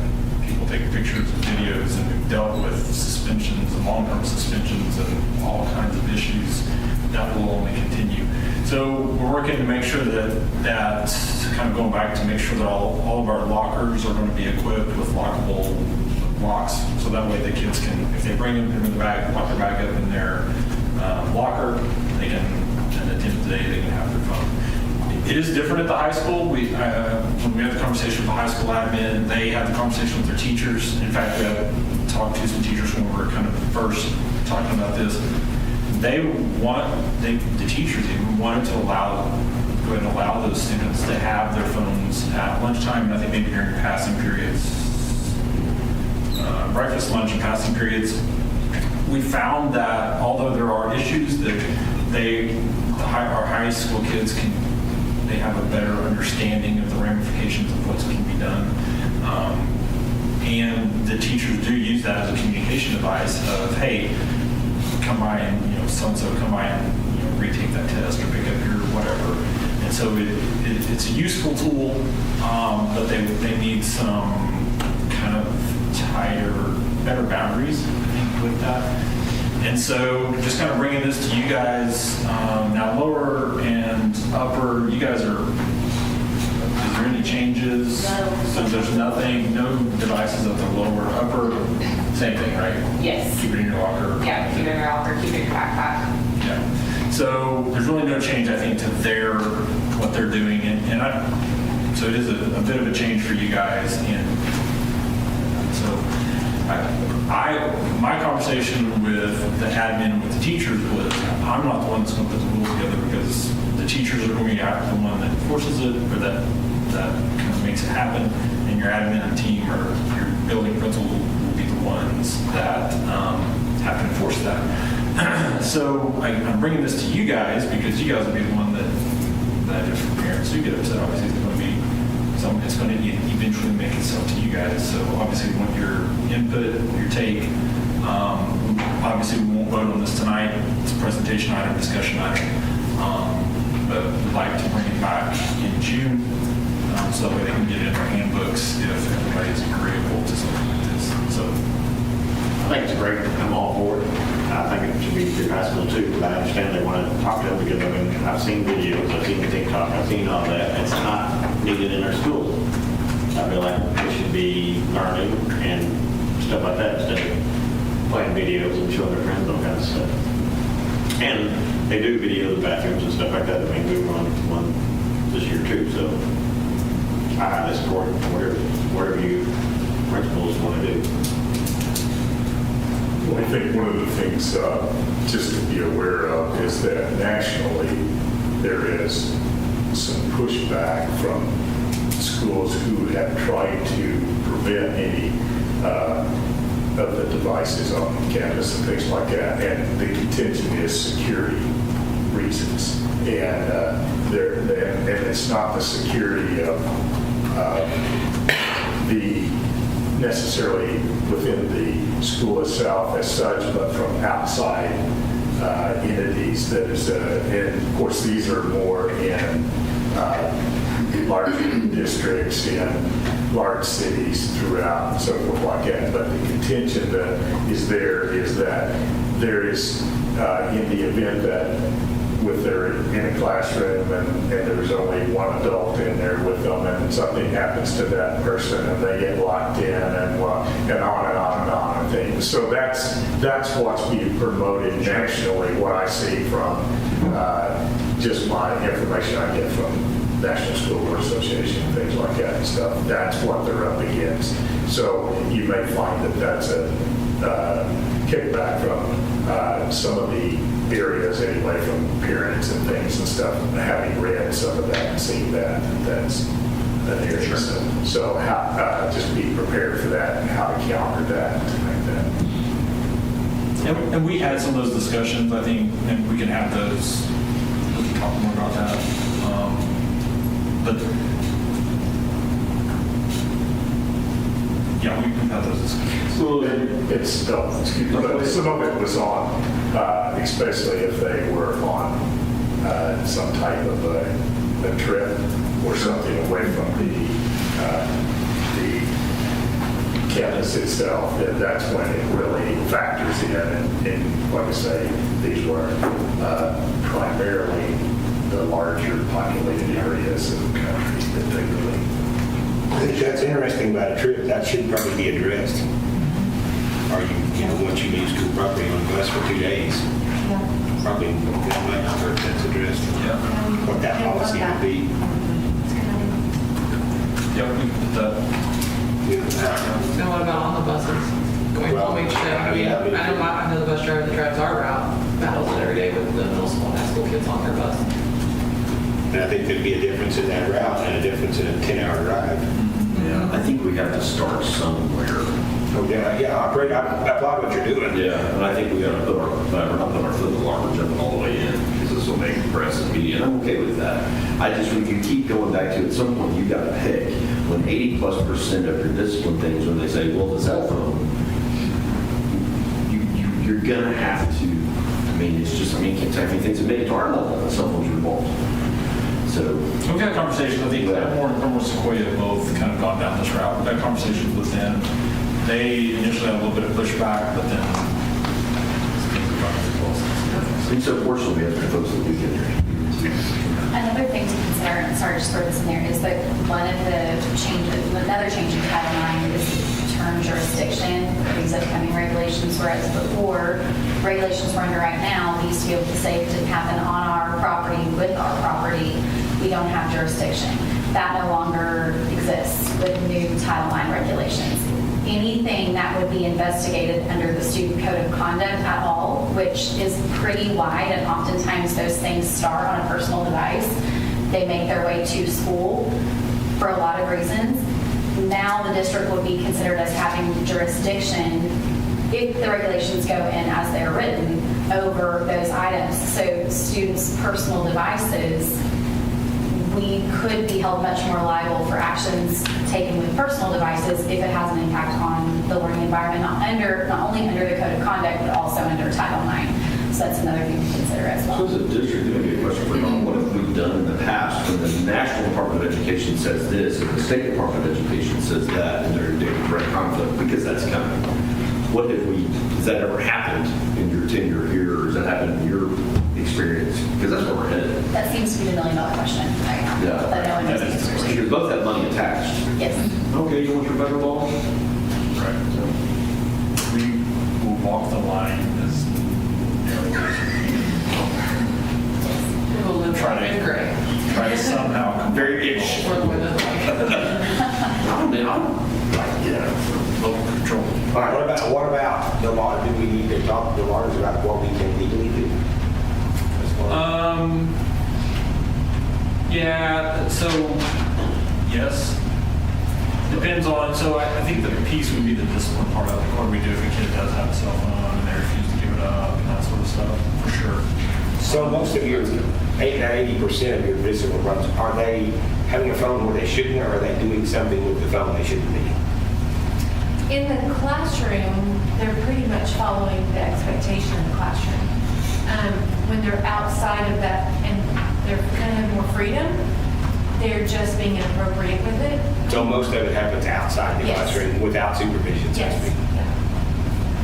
F: people taking pictures and videos, and we've dealt with suspensions and long-term suspensions and all kinds of issues that will only continue. So we're working to make sure that kind of going back to make sure that all of our lockers are going to be equipped with lockable locks, so that way the kids can, if they bring them in the bag, lock their bag up in their locker, they can, and at the end of the day, they can have their phone. It is different at the high school. When we had the conversation with the high school admin, they had the conversation with their teachers. In fact, we had talked to some teachers when we were kind of first talking about this. The teachers even wanted to go ahead and allow those students to have their phones at lunchtime, and I think maybe during passing periods, breakfast, lunch, and passing periods. We found that although there are issues that our high school kids they have a better understanding of the ramifications of what can be done. And the teachers do use that as a communication device of, hey, come by and, so-and-so come by and, retake that test or pick up your whatever. And so it's a useful tool, but they need some kind of tighter, better boundaries, I think, with that. And so just kind of bringing this to you guys, now lower and upper, you guys is there any changes?
B: No.
F: So there's nothing, no devices at the lower, upper, same thing, right?
B: Yes.
F: Keep it in your locker.
B: Yeah, keep it in your locker, keep it in your backpack.
F: Yeah. So there's really no change, I think, to what they're doing. So it is a bit of a change for you guys. And so my conversation with the admin and with the teachers was, I'm not the one that's going to put the rules together because the teachers are going to be the one that enforces it or that kind of makes it happen. And your admin and team or your building principal will be the ones that have to enforce that. So I'm bringing this to you guys because you guys will be the one that if parents do get upset, obviously it's going to eventually make itself to you guys. So obviously we want your input, your take. Obviously we won't vote on this tonight. It's a presentation item, discussion item. But we'd like to bring it back in June so that way they can get it in their handbooks if everybody's agreeable to something like this. So
L: I think it's great. I'm all for it. I think it should be through high school too, but I understand they want to talk to them because I've seen videos, I've seen TikTok, I've seen all that. It's not needed in our schools. I feel like it should be learning and stuff like that instead of playing videos and showing their friends all kinds of stuff. And they do video of the bathrooms and stuff like that. I mean, we were on one this year too, so I highly support whatever you principals want to do.
J: Well, I think one of the things just to be aware of is that nationally there is some pushback from schools who have tried to prevent any of the devices on campus and things like that. And the contention is security reasons. And it's not the security of the necessarily within the school itself as such, but from outside entities that is, and of course, these are more in larger districts in large cities throughout and so forth like that. But the contention that is there is that there is, in the event that with their in a classroom and there's only one adult in there with them and something happens to that person and they get locked in and on and on and on and things. So that's what's being promoted nationally, what I see from just my information I get from National School Board Association and things like that and stuff. That's what they're up against. So you may find that that's a kickback from some of the areas anyway, from parents and things and stuff, having read some of that and seen that, that's an area. So how, just be prepared for that and how to counter that and to make that.
F: And we had some of those discussions, I think, and we can have those, we can talk more about that. But yeah, we've had those discussions.
J: Well, it's, but some of it was on, especially if they were on some type of a trip or something away from the campus itself. That's when it really factors in. And like I say, these were primarily the larger populated areas of the country that they really.
I: I think that's interesting about a trip. That should probably be addressed. Or once you leave school property on a bus for 2 days, probably that might not hurt that's addressed.
F: Yeah.
I: What that policy would be.
F: Yeah, we can put that.
B: And what about on the buses? Going home each day? I know the bus driver that drives our route battles it every day with the middle school and high school kids on their bus.
I: And I think there'd be a difference in that route and a difference in a 10-hour drive.
A: Yeah, I think we have to start somewhere.
I: Oh, yeah, I applaud what you're doing.
A: Yeah, and I think we got to put our, we're not putting our foot in the water, we're jumping all the way in, because this will make the press and media, and I'm okay with that. I just, when you keep going back to, at some point, you got to pick. When 80+% of your discipline things, when they say, well, the cell phone, you're going to have to, I mean, it's just, I mean, things have made it to our level, the cell phones are involved. So
F: We've had conversations, I think, more Sequoia have both kind of gone down this route. We've had conversations with them. They initially had a little bit of pushback, but then
A: And so fortunately, we have the folks that we get here.
C: Another thing to consider, and sorry, just throw this in there, is that one of the changes, another change in Title IX is the term jurisdiction for these upcoming regulations, whereas before, regulations we're under right now, we used to be able to say if it didn't happen on our property, with our property, we don't have jurisdiction. That no longer exists with new Title IX regulations. Anything that would be investigated under the Student Code of Conduct at all, which is pretty wide, and oftentimes those things start on a personal device. They make their way to school for a lot of reasons. Now the district would be considered as having jurisdiction if the regulations go in as they're written over those items. So students' personal devices, we could be held much more liable for actions taken with personal devices if it has an impact on the learning environment, not only under the Code of Conduct, but also under Title IX. So that's another thing to consider as well.
A: So as a district, there may be a question for Don, what have we done in the past when the National Department of Education says this and the State Department of Education says that, and they're in direct conflict, because that's coming. What have we, has that ever happened in your tenure here, or has that happened in your experience? Because that's where we're headed.
C: That seems to be the million-dollar question right now.
A: Yeah.
C: That no one knows the answer to.
A: You both have money attached.
C: Yes.
A: Okay, you want your federal ball?
F: right. So we will walk the line as narrowly as we can.
B: We'll live
F: Try to-
B: in gray.
F: Try to somehow
A: Very ish.
B: Or the way that
F: local control.
A: All right.
I: What about the law? Do we need to talk to the lawyers about what we can legally do?
F: Yeah, so, yes. Depends on, so I think the piece would be the discipline part of it. What do we do if a kid does have a cell phone and they refuse to give it up and that sort of stuff, for sure.
I: So most of your 80% of your discipline runs, are they having a phone where they shouldn't, or are they doing something with the phone they shouldn't be?
K: In the classroom, they're pretty much following the expectation in the classroom.
I: So most of it happens outside the
K: Yes.
I: classroom without supervision, so to
K: Yes.
I: speak.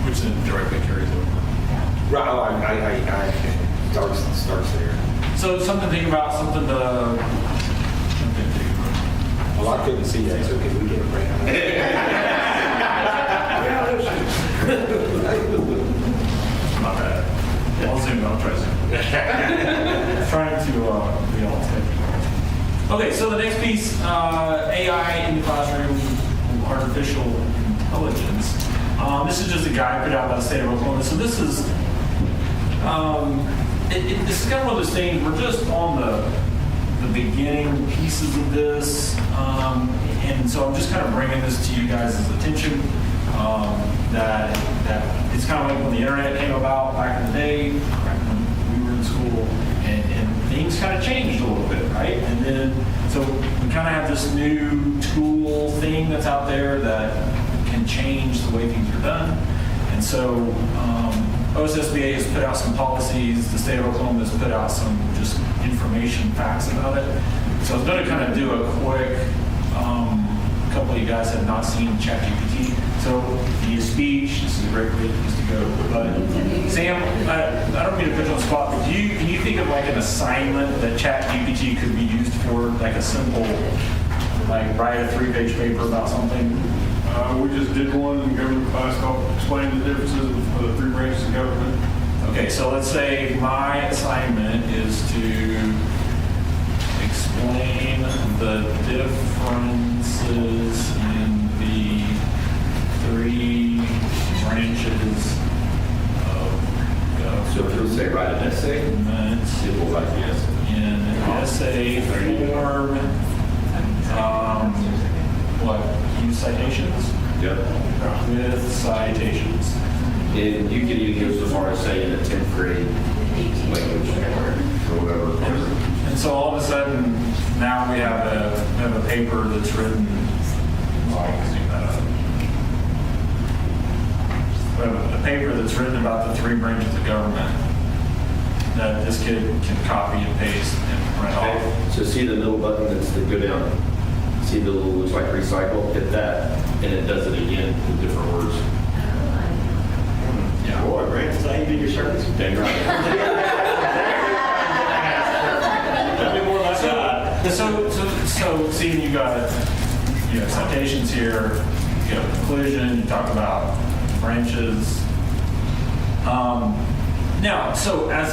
F: Which then directly carries over.
I: Right, oh, I starts there.
F: So something to think about, something to.
I: Well, I couldn't see that, so can we get a break?
F: Not bad. I'll zoom, I'll try zoom. Trying to be all technical. Okay, so the next piece, AI in the classroom, artificial intelligence. This is just a guide put out by the state of Oklahoma. So this is, this is kind of one of those things, we're just on the beginning pieces of this. And so I'm just kind of bringing this to you guys' attention. That it's kind of like when the internet came about back in the day, back when we were in school, and things kind of changed a little bit, right? And then, so we kind of have this new tool thing that's out there that can change the way things are done. And so OSSBA has put out some policies, the state of Oklahoma has put out some just information, facts about it. So I was going to kind of do a quick, a couple of you guys have not seen ChatGPT. So via speech, this is a great place to go. But Sam, I don't mean to put you on the spot, but can you think of like an assignment that ChatGPT could be used for, like a simple, like write a 3-page paper about something?
M: We just did one in government class called Explain the Differences of the 3 branches of government.
F: Okay, so let's say my assignment is to explain the differences in the 3 branches of government.
A: So if you'll say write an essay, it will write the essay.
F: In an essay form, use citations?
A: Yep.
F: With citations.
A: And you could even go so far as saying a 10th grade language or whatever.
F: And so all of a sudden, now we have a paper that's written, I can zoom that up. We have a paper that's written about the 3 branches of government that this kid can copy and paste and print off.
A: So see the little button that's the go down. See the little looks like recycle. Hit that, and it does it again with different words.
F: Yeah.
L: Boy, Brandon, is that how you did your service?
A: Dang right.
L: Tell me more about that.
F: So seeing you got citations here, you have conclusion, you talk about branches. Now, so as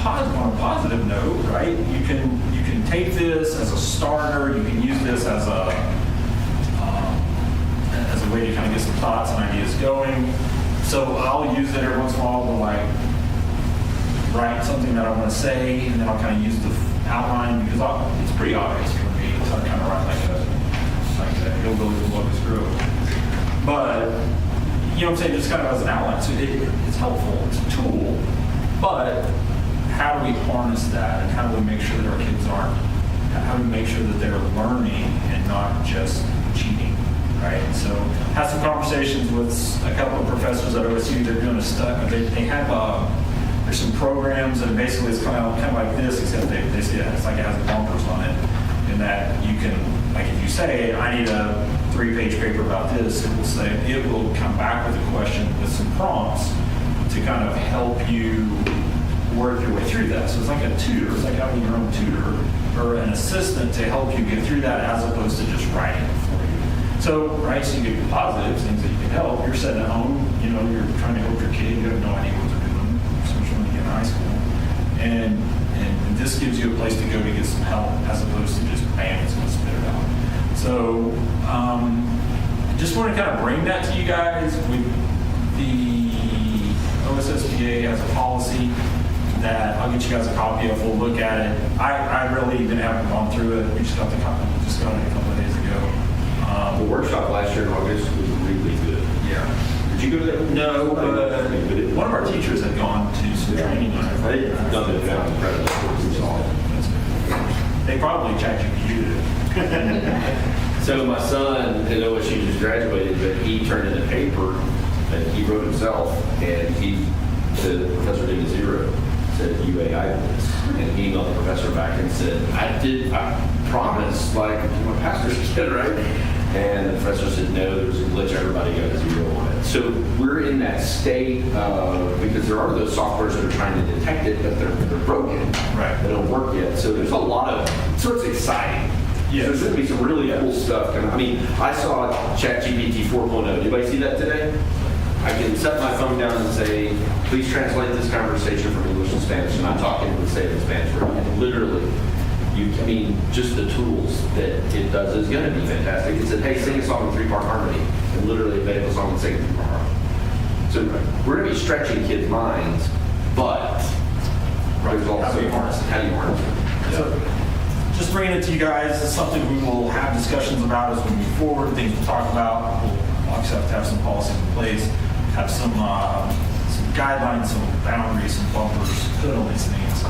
F: on a positive note, right? You can take this as a starter. You can use this as a way to kind of get some thoughts and ideas going. So I'll use it every once in a while to like write something that I want to say, and then I'll kind of use the outline because it's pretty obvious for me. So I kind of write like a hillbilly from Locust Grove. But you know what I'm saying, just kind of as an outline. So it's helpful. It's a tool, but how do we harness that, and how do we make sure that our kids aren't? How do we make sure that they're learning and not just cheating? Right. So had some conversations with a couple of professors at OSU. They're doing a study. They have there's some programs that basically it's kind of like this, except they say it's like it has bumpers on it, and that you can, like if you say I need a 3-page paper about this, it will come back with a question with some prompts to kind of help you work your way through that. So it's like a tutor. It's like having your own tutor or an assistant to help you get through that, as opposed to just writing it for you. So, right, so you get positives, things that you can help. You're sitting at home, you're trying to help your kid, you have no idea what they're doing, especially when you get in high school. And this gives you a place to go to get some help, as opposed to just bam, it's going to spit it out. So, just want to kind of bring that to you guys. The OSSBA has a policy that I'll get you guys a copy of. We'll look at it. I really even haven't gone through it. We just got it a couple of days ago.
A: The workshop last year in August was really good.
F: Yeah.
A: Did you go to that?
F: No, but one of our teachers had gone to some training on it.
A: I didn't know that that was credit for it.
F: They probably ChatGPT'd it.
A: So my son at OSU just graduated, but he turned in a paper that he wrote himself, and the professor did a 0. said UAI this, and emailed the professor back and said, I promised, like my pastor said, right? And the professor said, no, there was a glitch, everybody got a 0 on it. So we're in that state because there are those softwares that are trying to detect it, but they're broken.
F: Right.
A: They don't work yet. So there's a lot of, so it's exciting.
F: Yes.
A: There's going to be some really cool stuff. I mean, I saw ChatGPT 4.0. Anybody see that today? I can set my phone down and say, please translate this conversation from English to Spanish, and I'm talking with say it in Spanish. And literally, just the tools that it does is going to be fantastic. It said, hey, sing a song in 3-part harmony, and literally made a song and sing it in 3-part harmony. So we're going to be stretching kids' minds, but there's also how do you harness it?
F: So, just bringing it to you guys, it's something we will have discussions about as we move forward, things we'll talk about. We'll obviously have to have some policies in place, have some guidelines, some boundaries, some bumpers, put all these things,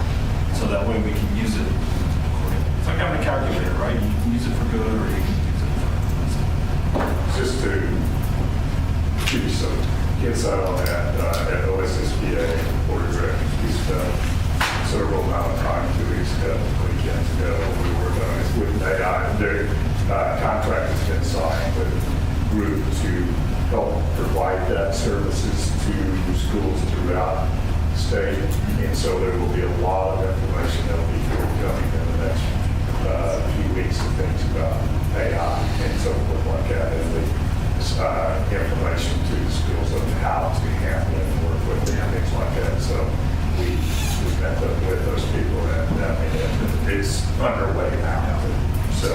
F: so that way we can use it accordingly. It's like having a calculator, right? You can use it for good or you can use it for
J: Just to give you some insight on that, at OSSBA, Board of Directors, we spent considerable amount of time 2 weeks ago, weekends ago, we were with AI. Their contract has been signed with a group to help provide that services to schools throughout the state. And so there will be a lot of information that will be forthcoming in the next few weeks of things about AI and so forth like that. And the information to the schools of how to handle it and work with it and things like that. So we met with those people and it's underway now. So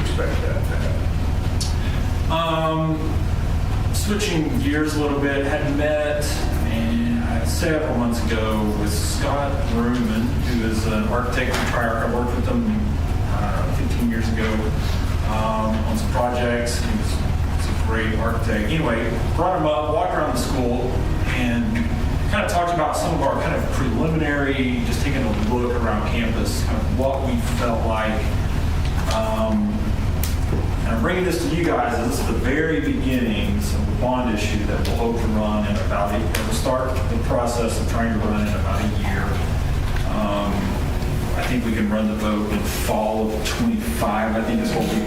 J: expect that to happen.
F: Switching gears a little bit, had met several months ago with Scott Ruman, who is an architect from Triarch. I worked with him 15 years ago on some projects. He was a great architect. Anyway, brought him up, walked around the school, and kind of talked about some of our kind of preliminary, just taking a look around campus, kind of what we felt like. And I'm bringing this to you guys as this is the very beginnings of the bond issue that we'll hope to run in about we'll start the process of trying to run in about a year. I think we can run the vote in fall of 25, I think is what we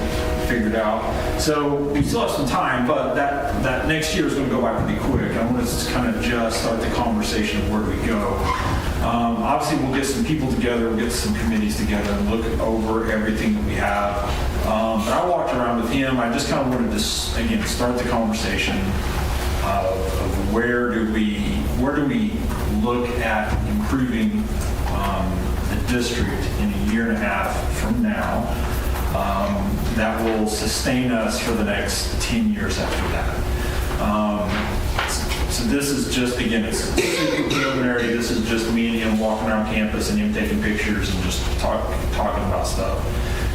F: figured out. So we still have some time, but that next year is going to go by pretty quick. I want to kind of just start the conversation of where do we go. Obviously, we'll get some people together, we'll get some committees together and look over everything that we have. But I walked around with him. I just kind of wanted to, again, start the conversation of where do we look at improving the district in a year and a half from now that will sustain us for the next 10 years after that. So this is just, again, it's super preliminary. This is just me and him walking around campus and him taking pictures and just talking about stuff.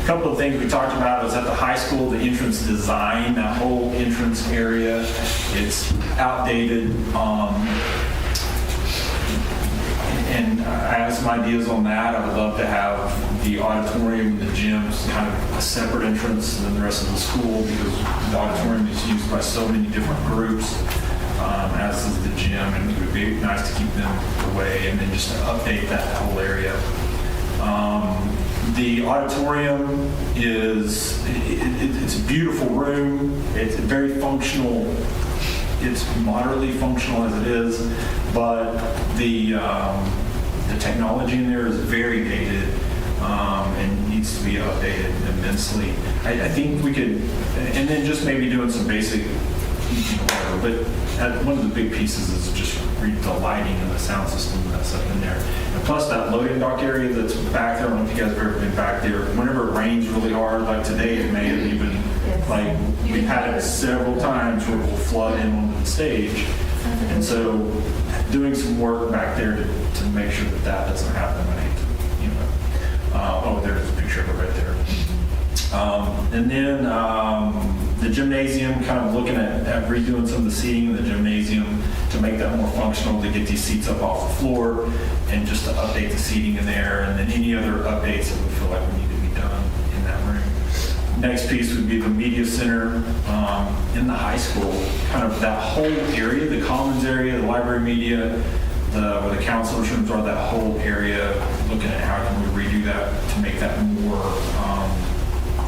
F: A couple of things we talked about was at the high school, the entrance design, that whole entrance area, it's outdated. And I have some ideas on that. I would love to have the auditorium and the gyms kind of a separate entrance than the rest of the school because the auditorium is used by so many different groups, as is the gym, and it would be nice to keep them away and then just to update that whole area. The auditorium it's a beautiful room. It's very functional. It's moderately functional as it is, but the technology in there is very dated and needs to be updated immensely. I think we could, and then just maybe doing some basic, whatever, but one of the big pieces is just the lighting and the sound system and that stuff in there. And plus that loading dock area that's back there, I don't know if you guys have ever been back there, whenever it rains really hard, like today it may have even, like we've had it several times where it will flood in onto the stage. And so doing some work back there to make sure that doesn't happen. There's a picture of it right there. And then the gymnasium, kind of looking at redoing some of the seating in the gymnasium to make that more functional, to get these seats up off the floor and just to update the seating in there, and then any other updates that we feel like we need to be done in that room. Next piece would be the media center in the high school, kind of that whole area, the commons area, the library media, where the counselors' rooms are, that whole area, looking at how can we redo that to make that more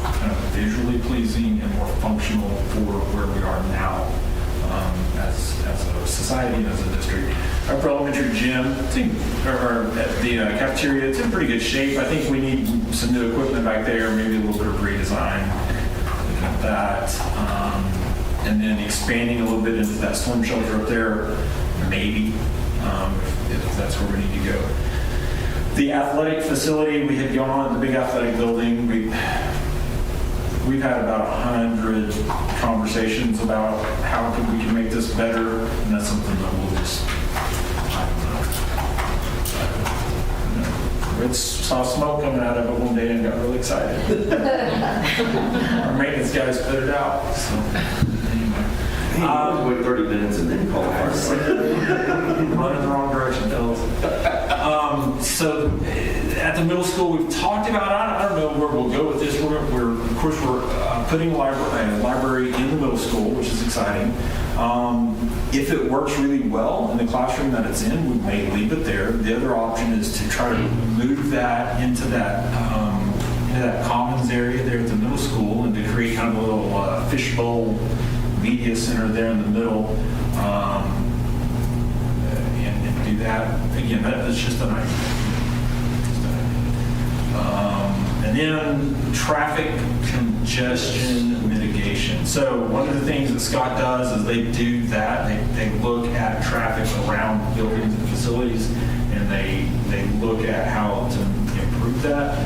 F: kind of visually pleasing and more functional for where we are now as a society and as a district. Our elementary gym, or the cafeteria, it's in pretty good shape. I think we need some new equipment back there, maybe a little bit of redesign. Looking at that. And then expanding a little bit into that swim shelter up there, maybe, if that's where we need to go. The athletic facility, we had gone, the big athletic building, we've had about 100 conversations about how we can make this better, and that's something that we'll just, Rich saw smoke coming out of it one day and got really excited. Our maintenance guys put it out, so anyway.
A: Wait 30 minutes and then call fire.
F: Running the wrong direction, fellas. So at the middle school, we've talked about, I don't know where we'll go with this. We're of course, we're putting a library in the middle school, which is exciting. If it works really well in the classroom that it's in, we may leave it there. The other option is to try to move that into that commons area there at the middle school and to create kind of a little fishbowl media center there in the middle. And do that. Again, that's just an idea. And then traffic congestion mitigation. So one of the things that Scott does is they do that. They look at traffic around buildings and facilities, and they look at how to improve that.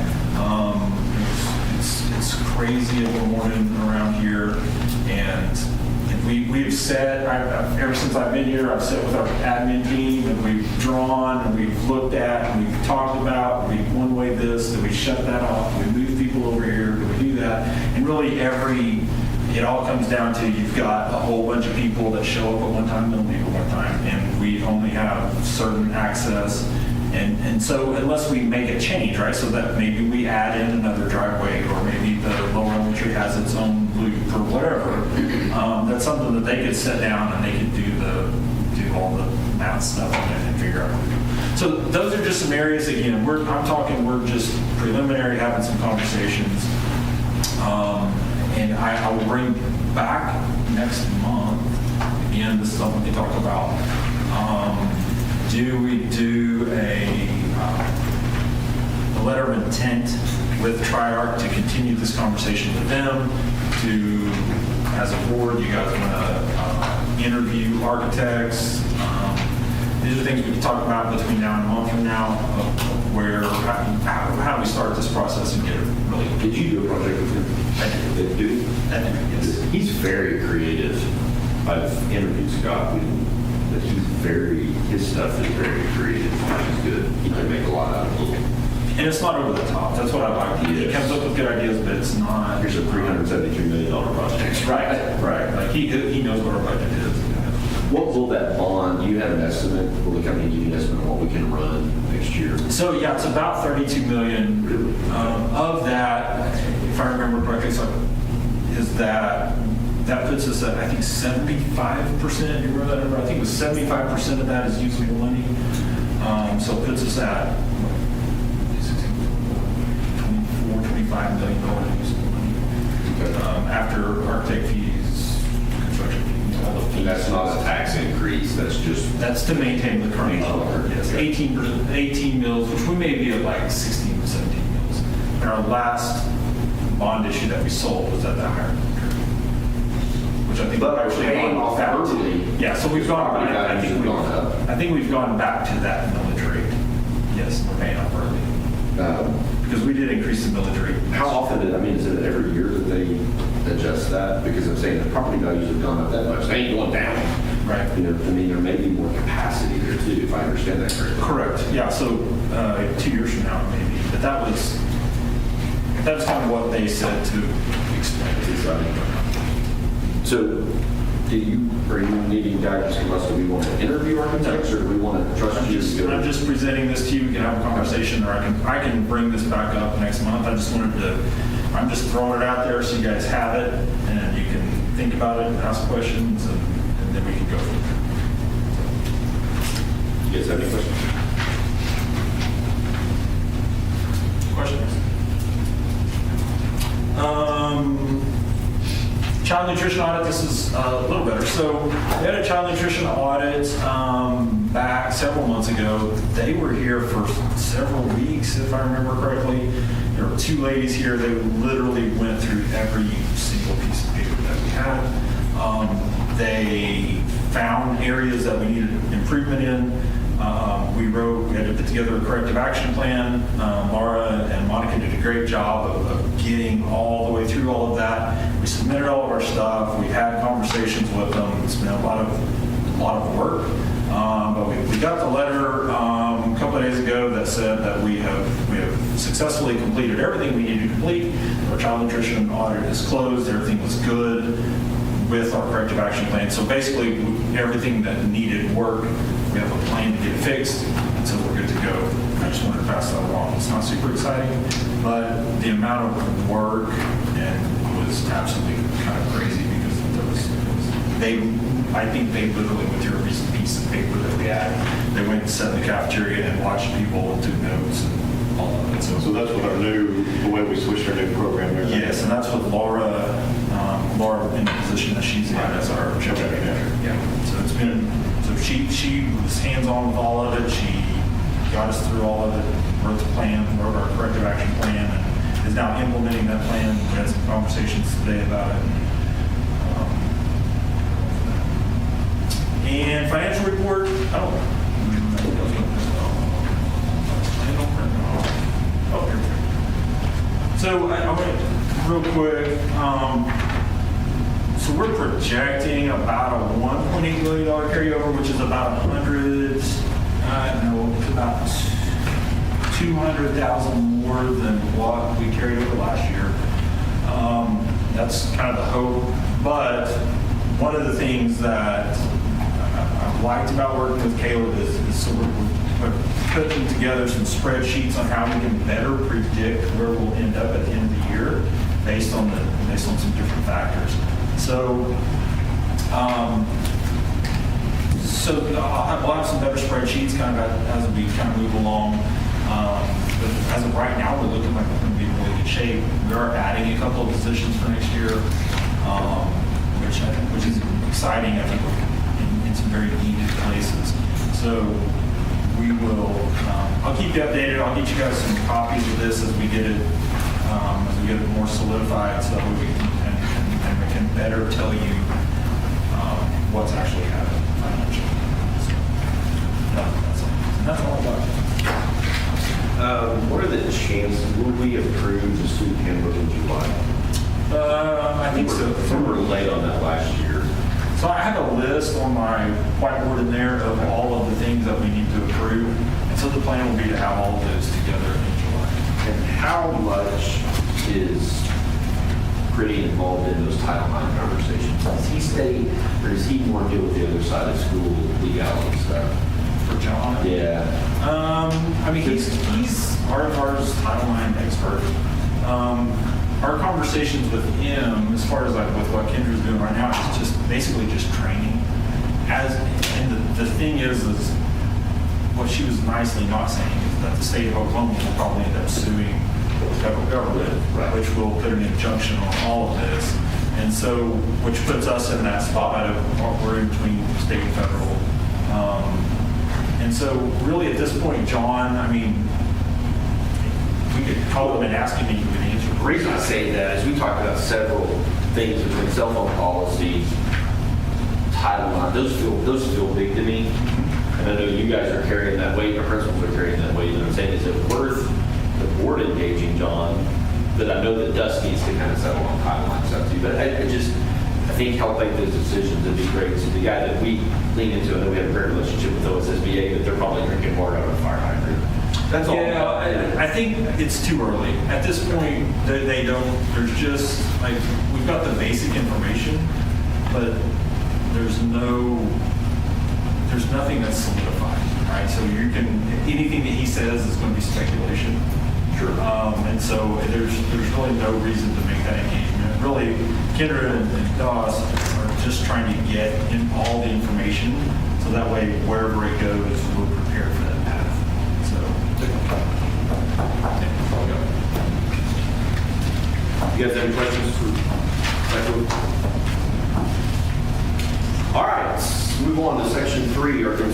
F: It's crazy every morning around here, and we've said, ever since I've been here, I've sat with our admin team, and we've drawn, and we've looked at, and we've talked about, we one-way this, and we shut that off, we move people over here, we do that. And really it all comes down to you've got a whole bunch of people that show up at one time and don't leave at one time, and we only have certain access. And so unless we make a change, right, so that maybe we add in another driveway, or maybe the lower elementary has its own loop or whatever, that's something that they could sit down and they could do all the math stuff on it and figure out what to do. So those are just some areas, again, we're just preliminary, having some conversations. And I will bring back next month, again, this is something we can talk about. Do we do a letter of intent with Triarch to continue this conversation with them? As a board, you guys want to interview architects? These are things we can talk about between now and a month from now, how do we start this process and get it really.
A: Did you do a project with him?
F: I did.
A: Did you?
F: I did, yes.
A: He's very creative. I've interviewed Scott, but his stuff is very creative, which is good. He can make a lot out of it.
F: And it's not over the top. That's what I like. He comes up with good ideas, but it's not.
A: Here's a $373 million project.
F: Right. Like he knows what our budget is.
A: What will that bond, do you have an estimate? Will the company give you an estimate on what we can run next year?
F: So yeah, it's about $32 million.
A: Really?
F: Of that, if I remember correctly, that puts us at, I think, 75%. You remember that number? I think it was 75% of that is usually the money. So it puts us at $25 million usable money. After architect fees, construction fees, all the fees.
A: And that's not a tax increase, that's
F: to maintain the current level. Yes, 18 mills, which we may be at like 16 or 17 mills. And our last bond issue that we sold was at that higher number, which I think
A: But
F: we've actually
A: paying
F: gone
A: off
F: back
A: early.
F: to. Yeah, so we've gone back. I think we've gone back to that millage rate. Yes, we're paying off early. Because we did increase the millage rate.
A: How often is it every year that they adjust that? Because I'm saying the property values have gone up that much. They ain't going down.
F: Right.
A: There may be more capacity there too, if I understand that correctly.
F: Correct. Yeah, so 2 years from now, maybe. But that was kind of what they said to explain it.
A: So, are you needing guidance from us? Do we want to interview architects, or do we want to trust you?
F: I'm just presenting this to you. We can have a conversation, or I can bring this back up next month. I'm just throwing it out there so you guys have it, and you can think about it and ask questions, and then we can go from there.
A: You guys have any questions?
F: Questions? Child nutrition audit, this is a little better. So we had a child nutrition audit back several months ago. They were here for several weeks, if I remember correctly. There were two ladies here. They literally went through every single piece of paper that we had. They found areas that we needed improvement in. We had to put together a corrective action plan. Laura and Monica did a great job of getting all the way through all of that. We submitted all of our stuff. We had conversations with them. It's been a lot of work. But we got the letter a couple of days ago that said that we have successfully completed everything we needed to complete. Our child nutrition audit is closed. Everything was good with our corrective action plan. So basically, everything that needed work, we have a plan to get fixed, and so we're good to go. I just wanted to pass that along. It's not super exciting, but the amount of work and was absolutely kind of crazy because I think they literally went through every piece of paper that we had. They went and sat in the cafeteria and watched people and took notes and all of it.
L: So that's with the way we switched our new program there.
F: Yes, and that's with Laura in the position that she's in as our children manager. Yeah. So it's been, she was hands-on with all of it. She got us through all of it, wrote the plan, wrote our corrective action plan, and is now implementing that plan. We had some conversations today about it. And financial report, I don't know. Oh, here we go. So I went real quick. So we're projecting about a $1.8 million carryover, which is about about 200,000 more than what we carried over last year. That's kind of the hope. But one of the things that I liked about working with Caleb is so we're putting together some spreadsheets on how we can better predict where we'll end up at the end of the year based on some different factors. So we'll have some better spreadsheets kind of as we kind of move along. But as of right now, we're looking like we're going to be in really good shape. We are adding a couple of positions for next year, which is exciting. I think we're in some very needed places. So we will. I'll keep you updated. I'll get you guys some copies of this as we get it more solidified, so we can better tell you what's actually happening financially. So, that's all I got.
A: What are the chances, will we approve the student handbook in July?
F: I think so.
A: We were late on that last year.
F: So I have a list on my whiteboard in there of all of the things that we need to approve. And so the plan will be to have all of those together in July.
A: And how much is Pretty involved in those Title IX conversations? Does he stay, or does he more deal with the other side of school legality stuff?
F: For John?
A: Yeah.
F: I mean, he's our Title IX expert. Our conversations with him, as far as like with what Kendra's doing right now, is just basically just training. And the thing is what she was nicely not saying is that the state of Oklahoma will probably end up suing the federal government, which will put an injunction on all of this. And so, which puts us in that spot of we're in between state and federal. And so really at this point, John, I mean, we could call him and ask him and he would answer.
A: The reason I say that is we talked about several things between cell phone policy, Title IX, those feel big to me. And I know you guys are carrying that weight, our principals are carrying that weight. And I'm saying, is it worth the board engaging John? But I know that Dust needs to kind of settle on Title IX stuff too. But I think helping those decisions would be great. So the guy that we lean into, and then we have a great relationship with OSSBA, that they're probably drinking water out of a fire hydrant. That's all.
F: Yeah, I think it's too early. At this point, they don't, there's just, like, we've got the basic information, but there's nothing that's solidified, right? So anything that he says is going to be speculation.
A: Sure.
F: And so there's really no reason to make that engagement. Really, Kendra and Doss are just trying to get in all the information, so that way, wherever it goes, we're prepared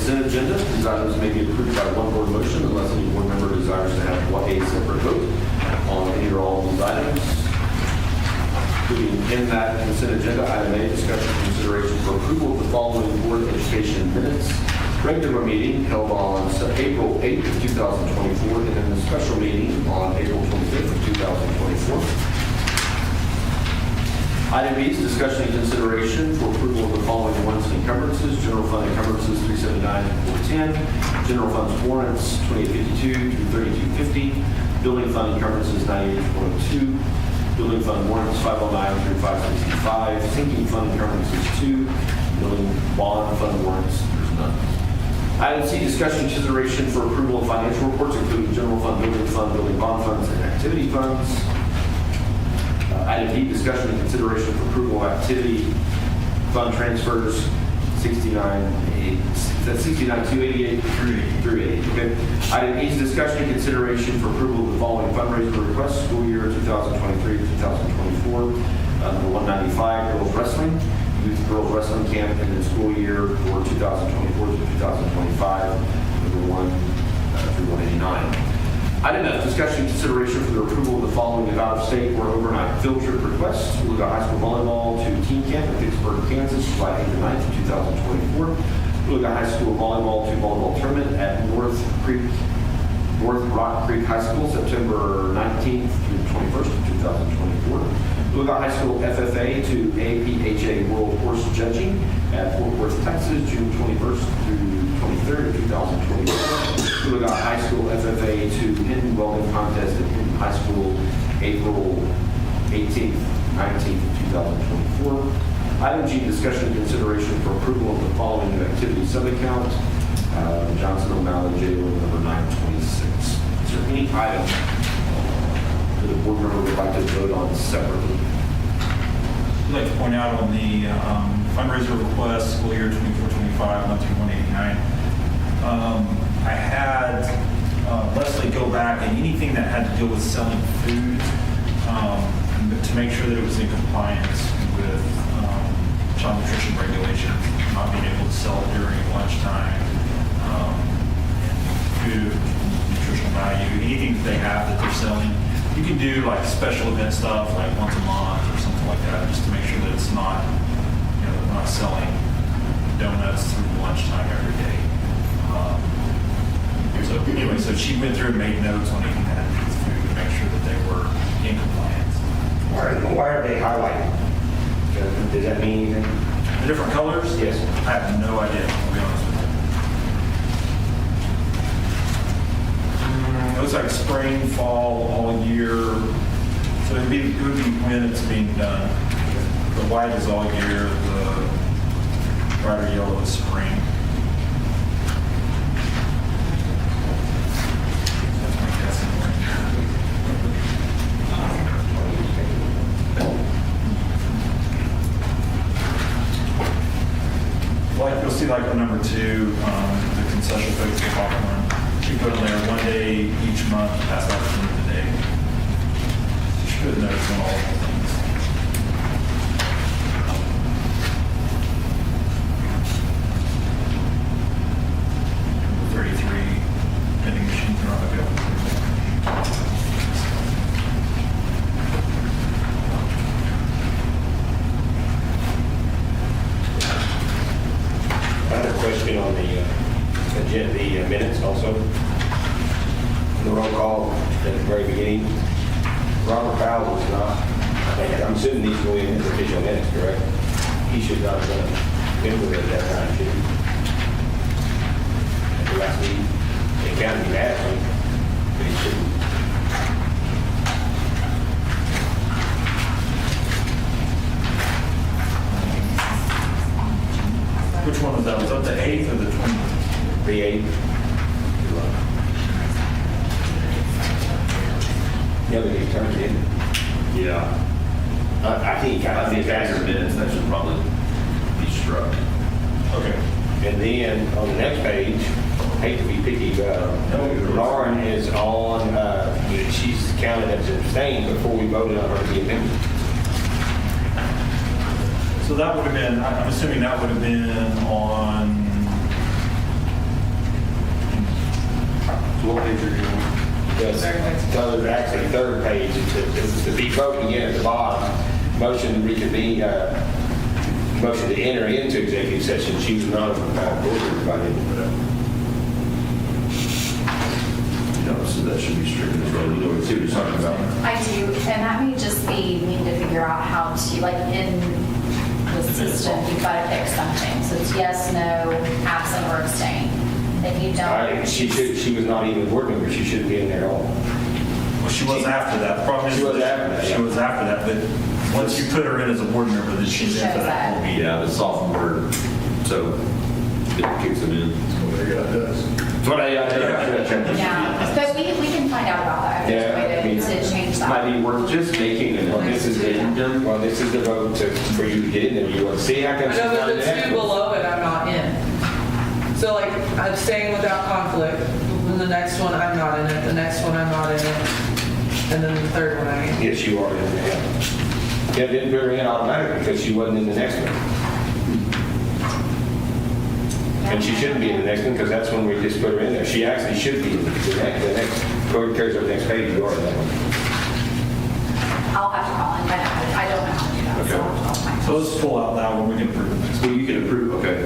A: consent agenda. These items may be approved by one board motion unless any board member desires to have a separate vote on any or all of these items. Including in that consent agenda, item A, discussion and consideration for approval of the following Board of Education minutes. Regular meeting held on April 8th of 2024, and then the special meeting on April 25th of 2024. Item B is discussion and consideration for approval of the following warrants and encumbrances. General fund encumbrances 379 and 410. General funds warrants 2852 through 3250. Building fund encumbrances 98 to 102. Building fund warrants 509 through 565. Sinking fund encumbrances 2. Building bond fund warrants, there's none. Item C, discussion and consideration for approval of financial reports, including general fund, building bond funds, and activity funds. Item D, discussion and consideration for approval of activity fund transfers 69,288 through 80. Okay. Item E is discussion and consideration for approval of the following fundraiser requests: school year 2023 to 2024. Number 195, girls wrestling, youth girls wrestling camp, and then school year for 2024 to 2025. Number 1 through 189. Item F, discussion and consideration for the approval of the following out-of-state or overnight field trip requests: Oologah High School volleyball to team camp in Pittsburgh, Kansas, July 8th and 9th, 2024. Oologah High School volleyball to volleyball tournament at North Rock Creek High School, September 19th through 21st of 2024. Oologah High School FFA to APHA World Horse Judging at Fort Worth, Texas, June 21st through 23rd of 2024. Oologah High School FFA to Hinton Welding Contest at Hinton High School, April 18th, 19th, 2024. Item G, discussion and consideration for approval of the following activity subaccount. Johnson O'Malley, J.O. number 926. Is there any item that the board member would like to vote on separately?
F: I'd like to point out on the fundraiser request, school year 24-25, 1-189. I had Leslie go back and anything that had to deal with selling food to make sure that it was in compliance with child nutrition regulations, not being able to sell it during lunchtime, food, nutritional value, anything that they have that they're selling. You can do like special event stuff like once a month or something like that, just to make sure that it's not, we're not selling donuts through lunchtime every day. So anyway, so she went through and made notes on anything that had to do with food to make sure that they were in compliance.
I: Why are they highlighted? Does that mean anything?
F: The different colors?
I: Yes.
F: I have no idea, I'll be honest with you. It looks like spring, fall, all year. So it would be when it's being done. The white is all year, the brighter yellow is spring. That's my guess anyway. Like you'll see, like the number 2, the concession folks, the popcorn. She put in there 1 day each month, pass out the end of the day. She put notes on all of the things. Number 33 vending machines are available.
I: I had a question on the minutes also. The roll call at the very beginning. Robert Powell was not, I'm assuming these go in his official minutes, correct? He should not have been with it at that time, should he? At the last meeting. It counted him as one, but he shouldn't.
F: Which one was that? Was that the 8th or the 20th?
I: The 8th. Yeah, but he turned in.
A: Yeah.
I: I think
A: I think after minutes, that should probably be struck.
F: Okay.
I: And then on the next page, I hate to be picky, Lauren is on, she's counted as abstained before we voted on her to be amended.
F: So, So that would have been, I'm assuming that would have been on
A: What page are you on?
I: Yes, the actually third page, it's to be voted again at the bottom. Motion to reconvene, motion to enter into executive session. She was not board by the
A: So that should be stricken as well. You know what you're talking about.
C: I do, and that may just be need to figure out how to, like in the system, you've got to pick something. So it's yes, no, absent, or abstain. If you don't,
I: She was not even a board member. She shouldn't be in there at all.
F: Well, she was after that. The problem is
I: She was after that, yeah.
F: She was after that, but once you put her in as a board member, then she's in for that whole meeting.
A: Yeah, the sophomore, so it kicks them in.
I: That's what I
C: yeah. But we can find out about that. If there's a way to change that.
A: Might be worth just making an
I: Well, this is the vote for you to get in there. You want to see how come she's
B: No,
I: not
B: but
I: in
B: the
I: there?
B: two below it, I'm not in. So like, I'm staying without conflict. And the next one, I'm not in it. The next one, I'm not in it. And then the third one, I am.
I: Yes, you are in there. Yeah, didn't put her in automatically because she wasn't in the next one. And she shouldn't be in the next one because that's when we just put her in there. She actually should be in the next, whoever carries over the next page, you are in that one.
C: I'll have to call in, but I don't know how to do that. So I'll find
F: So let's pull out that one, we can approve it.
A: Well, you can approve, okay.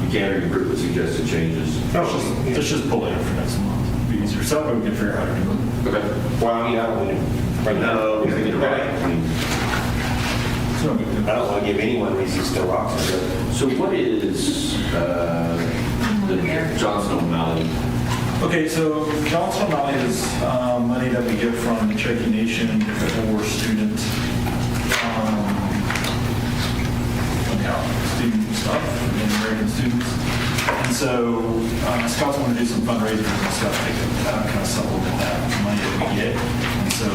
A: You can or you approve with suggested changes.
F: Let's just pull it in for next month. Be easier. So we can figure out how to do it.
A: Okay.
I: Well, I mean, I don't want to, right now,
A: No, you're thinking right. I mean,
F: It's no big deal.
I: I don't want to give anyone reasons to rocks.
A: so what is the Johnson O'Malley?
F: Okay, so Johnson O'Malley is money that we get from the Cherokee Nation for student stuff, and American students. And so Scouts want to do some fundraising and stuff to kind of supplement that money that we get. And so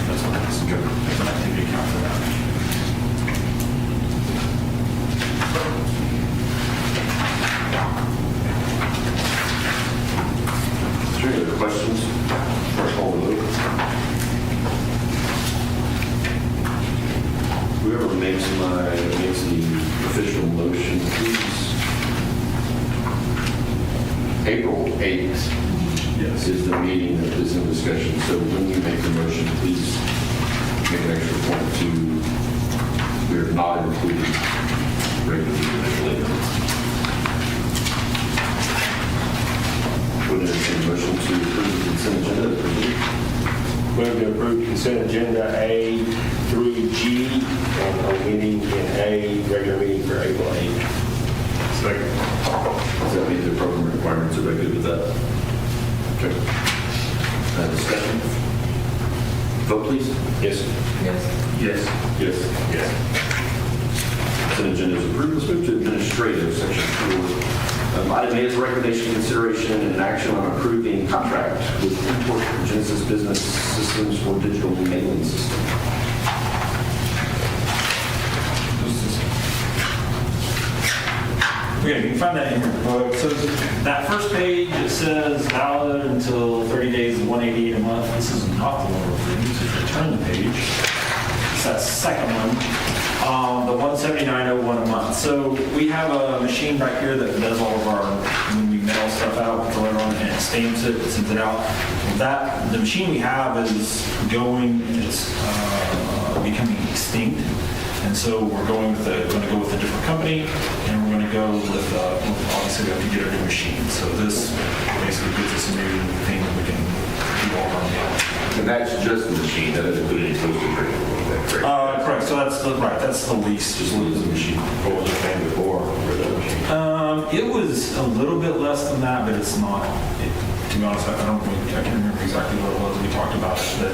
F: that's what it is. There's an activity account for that.
A: Is there any other questions? First call to vote. Whoever makes the official motion, please. April 8th
F: Yes.
A: is the meeting that is in discussion. So when you make the motion, please make an extra point to, we are not including regular meeting. Would entertain a motion to approve the consent agenda?
I: Move to approve consent agenda A through G and omitting in A, regular meeting for April 8th.
J: Second.
A: Does that meet the program requirements? Are they good with that? Okay. Discussion? Vote, please.
I: Yes.
A: Yes. Yes. Yes. Consent agenda is approved. Let's move to administrative, section 4. Item A is a recommendation, consideration, and action on approving contract with Import Genesis Business Systems for digital mailing system.
F: Okay, you can find that in your book. So that first page, it says valid until 30 days and $188 a month. This is not the one we're approving, so if you turn the page, it's that second one, the $179.01 a month. So we have a machine right here that does all of our, when we mail stuff out, we deliver on it, and it stamps it, sends it out. The machine we have is going, it's becoming extinct. And so we're going to go with a different company, and we're going to go with, obviously we have to get a new machine. So this basically gives us a new thing that we can do all our mail.
A: And that's just the machine, that doesn't include any postage or anything like that, correct?
F: Correct, so that's the lease.
A: Just leave the machine.
I: What was it paying before for the machine?
F: It was a little bit less than that, but it's not, to be honest, I can't remember exactly what it was. We talked about it, but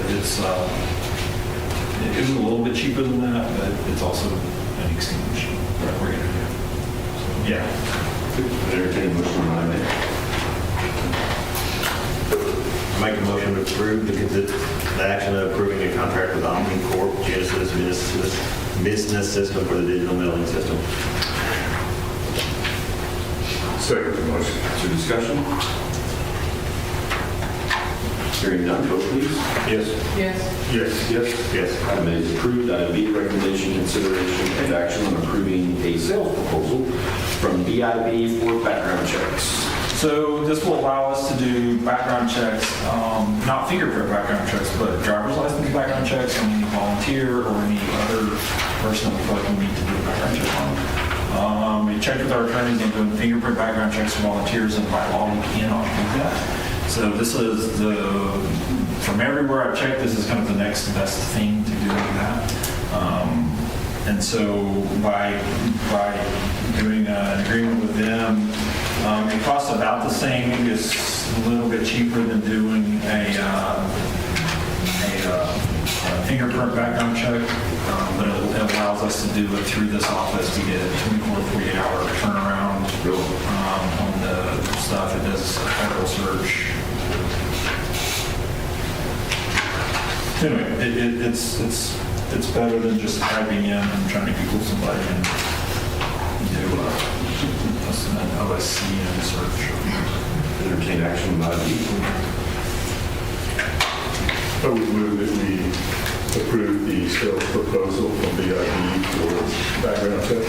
F: it was a little bit cheaper than that, but it's also an extinct machine. Right, we're going to do. So, yeah.
A: Entertain a motion on item A.
L: Make a motion to approve the action of approving a contract with Omni Corp Genesis Business System for the digital mailing system.
J: Second motion.
A: Is there discussion? Hearing none, vote please.
I: Yes.
A: Yes. Item A is approved. Item B, recommendation, consideration, and action on approving a sales proposal from BIB for background checks.
F: So this will allow us to do background checks, not fingerprint background checks, but driver's license background checks on any volunteer or any other person that we feel like we need to do a background check on. We checked with our attorneys on doing fingerprint background checks for volunteers, and by law we cannot do that. So this is from everywhere I've checked, this is kind of the next best thing to doing that. And so by doing an agreement with them, it costs about the same, maybe it's a little bit cheaper than doing a fingerprint background check, but it allows us to do it through this office. We get a 24 to 48-hour turnaround on the stuff. It does a federal search. Anyway, it's better than just typing in and trying to Google somebody and do an OSCN search.
A: Entertain action by the
J: I would move that we approve the sales proposal from BID for background check.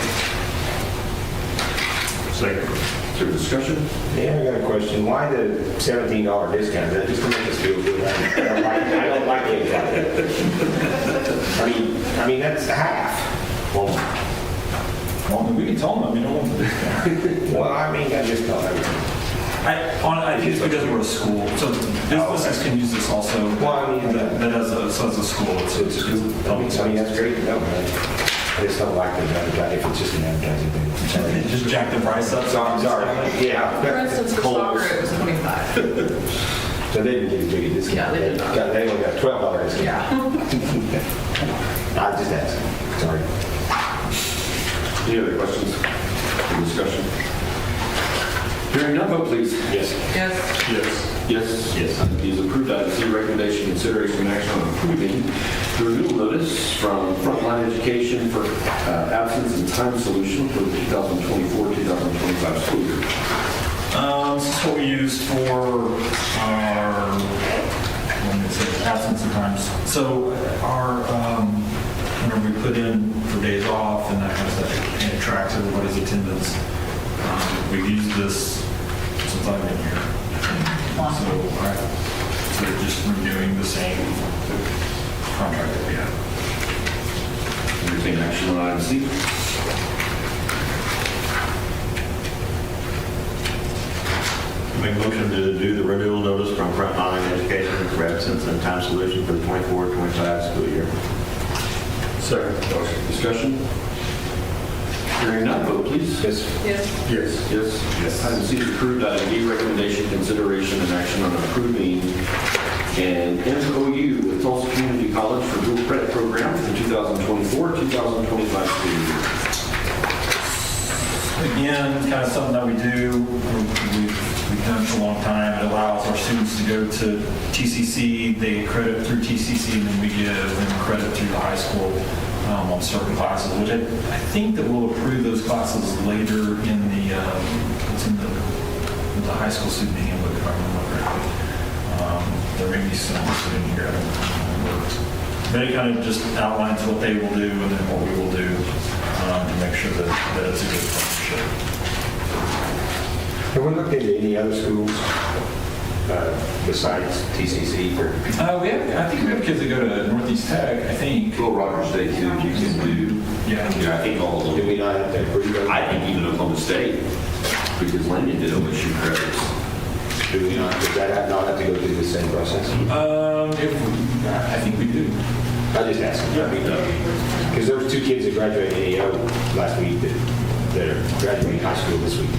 A: second. Is there discussion?
I: Yeah, I got a question. Why the $17 discount? Is that just to make us feel good? I don't like it like that. I mean, that's half.
F: Well, we can tell them, we don't want the discount.
I: Well, I mean, I just thought that
F: I think it's because we're a school, so businesses can use this also.
I: Well, I mean,
F: that as a school, it's just.
I: I mean, that's great to know, but I just don't like the advertising, if it's just an advertising thing. Sorry.
F: Just jack the price up.
I: So I'm sorry. Yeah.
B: For instance, for soccer, it was 25.
I: So they didn't get a big discount.
B: Yeah, they did not.
I: They only got $12 discount.
B: Yeah.
I: I just asked. Sorry.
A: Any other questions or discussion? Hearing none, vote please.
I: Yes.
B: Yes.
J: Yes.
A: Yes. Yes. Item D is approved. Item C, recommendation, consideration, and action on approving the renewal notice from Frontline Education for absence and time solution for the 2024-2025 school year.
F: This is what we used for our, absence and times. So our, whenever we put in for days off and that kind of stuff, and it tracks everybody's attendance, we've used this since I've been here. So we're just renewing the same contract that we have.
A: Entertain action on item C.
L: Make a motion to do the renewal notice from Frontline Education for absence and time solution for the 24-25 school year.
J: Second motion.
A: Discussion? Hearing none, vote please.
I: Yes.
B: Yes.
J: Yes.
A: Yes. Yes. Item C is approved. Item D, recommendation, consideration, and action on approving an MOU with Tulsa Community College for dual credit program for the 2024-2025 school year.
F: Again, it's kind of something that we do. We've done it for a long time. It allows our students to go to TCC. They get credit through TCC, and then we give them credit through the high school on certain classes, which I think that we'll approve those classes later in the, it's in the high school student handbook, if I remember correctly. There may be some listed in here. I don't remember. But it kind of just outlines what they will do and then what we will do to make sure that it's a good partnership.
I: Have we looked into any other schools besides TCC for?
F: I think we have kids that go to Northeast Tech, I think.
A: Well, Rogers State too, you can do.
F: Yeah.
A: I think all of them.
I: Do we not have to approve those?
A: I think even Oklahoma State, because Lanyon did OSU credits.
I: Do we not, does that not have to go through the same process?
F: I think we do.
I: I just asked.
F: Yeah, we do.
I: Because there was 2 kids that graduated AEO last week that are graduating high school this week.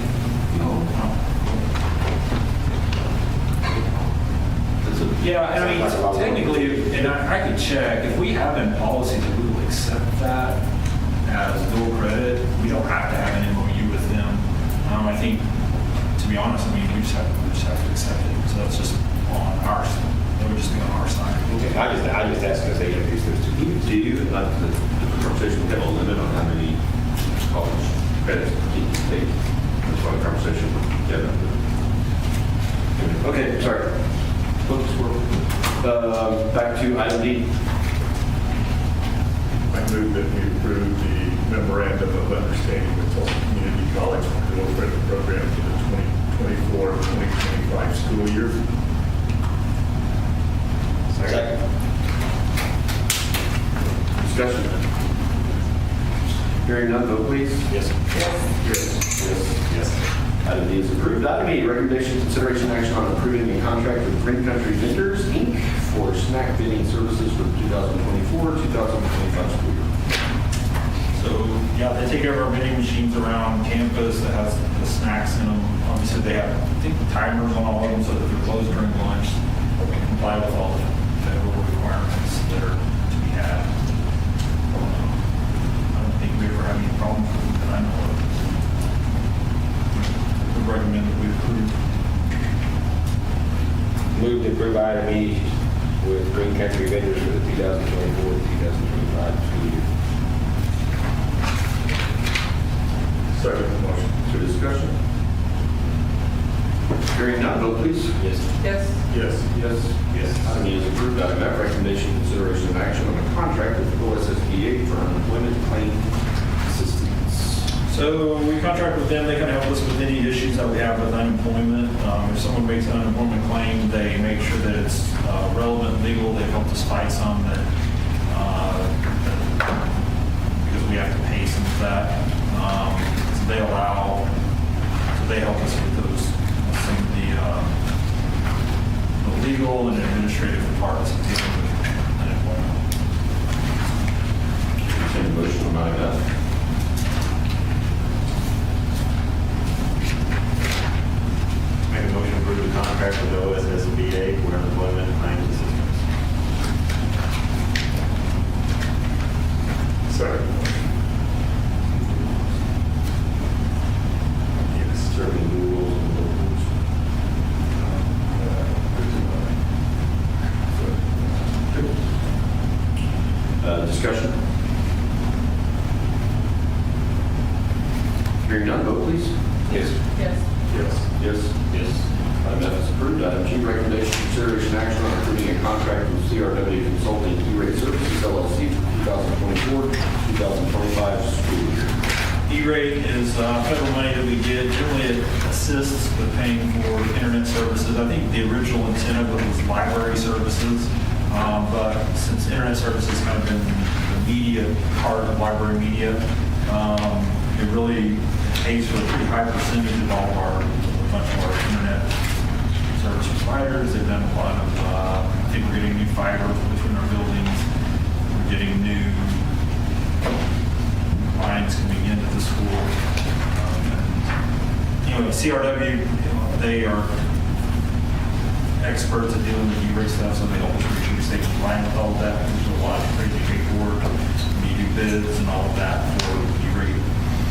F: Yeah, and I mean, technically, and I could check, if we have in policy that we will accept that as dual credit, we don't have to have an MOU with them. I think, to be honest, I mean, we just have to accept it. So that's just on our, that would just be on our side.
I: Okay. I just asked because they introduced those 2 kids.
A: Do you, the conversation, we have a limit on how many college credits you can take? That's why the conversation, yeah. Okay, sorry. Oops, back to item D.
J: I move that we approve the memorandum of understanding with Tulsa Community College for dual credit program for the 2024-2025 school year.
I: Second.
A: Discussion. Hearing none, vote please.
I: Yes.
A: Yes. Item D is approved. Item E, recommendation, consideration, action on approving a contract with Green Country Vendors, Inc. for snack vending services for the 2024-2025 school year.
F: So, yeah, they take care of our vending machines around campus that has the snacks in them. Obviously, they have, I think, timers on all of them so that they're closed during lunch. They comply with all the federal requirements that are to be had. I don't think we ever had any problems with them that I know of. We recommend that we approve.
I: Move to approve item E with Green Country Vendors for the 2024-2025 school year.
J: Second motion.
A: Is there discussion? Hearing none, vote please.
I: Yes.
J: Yes.
A: Yes. Item E is approved. Item F, recommendation, consideration of action on a contract with OSSBA for unemployment claim assistance.
F: So we contract with them, they kind of help us with any issues that we have with unemployment. If someone makes an unemployment claim, they make sure that it's relevant and legal. They've helped us fight some that, because we have to pay some of that. So they help us with those, some of the legal and administrative parts of dealing with unemployment.
A: Entertain a motion on item F.
L: Make a motion to approve the contract with OSSBA for unemployment claims assistance.
J: Second motion.
A: Yes, serving the rules and locals. Discussion? Hearing none, vote please.
I: Yes.
A: Yes. Item F is approved. Item G, recommendation, consideration, action on approving a contract with CRW Consulting E-Rate Services LLC for 2024-2025 school year.
F: E-rate is federal money that we get. Generally, it assists with paying for internet services. I think the original intent of it was library services, but since internet services kind of been the media part of library media, it really pays for a pretty high percentage of all of a bunch of our internet service providers. They've done a lot of, I think we're getting new fiber between our buildings. We're getting new lines coming into the school. Anyway, CRW, they are experts at dealing with E-rate stuff, so they help us reach stay compliant with all of that. There's a lot of crazy paperwork, we do bids and all of that for E-rate,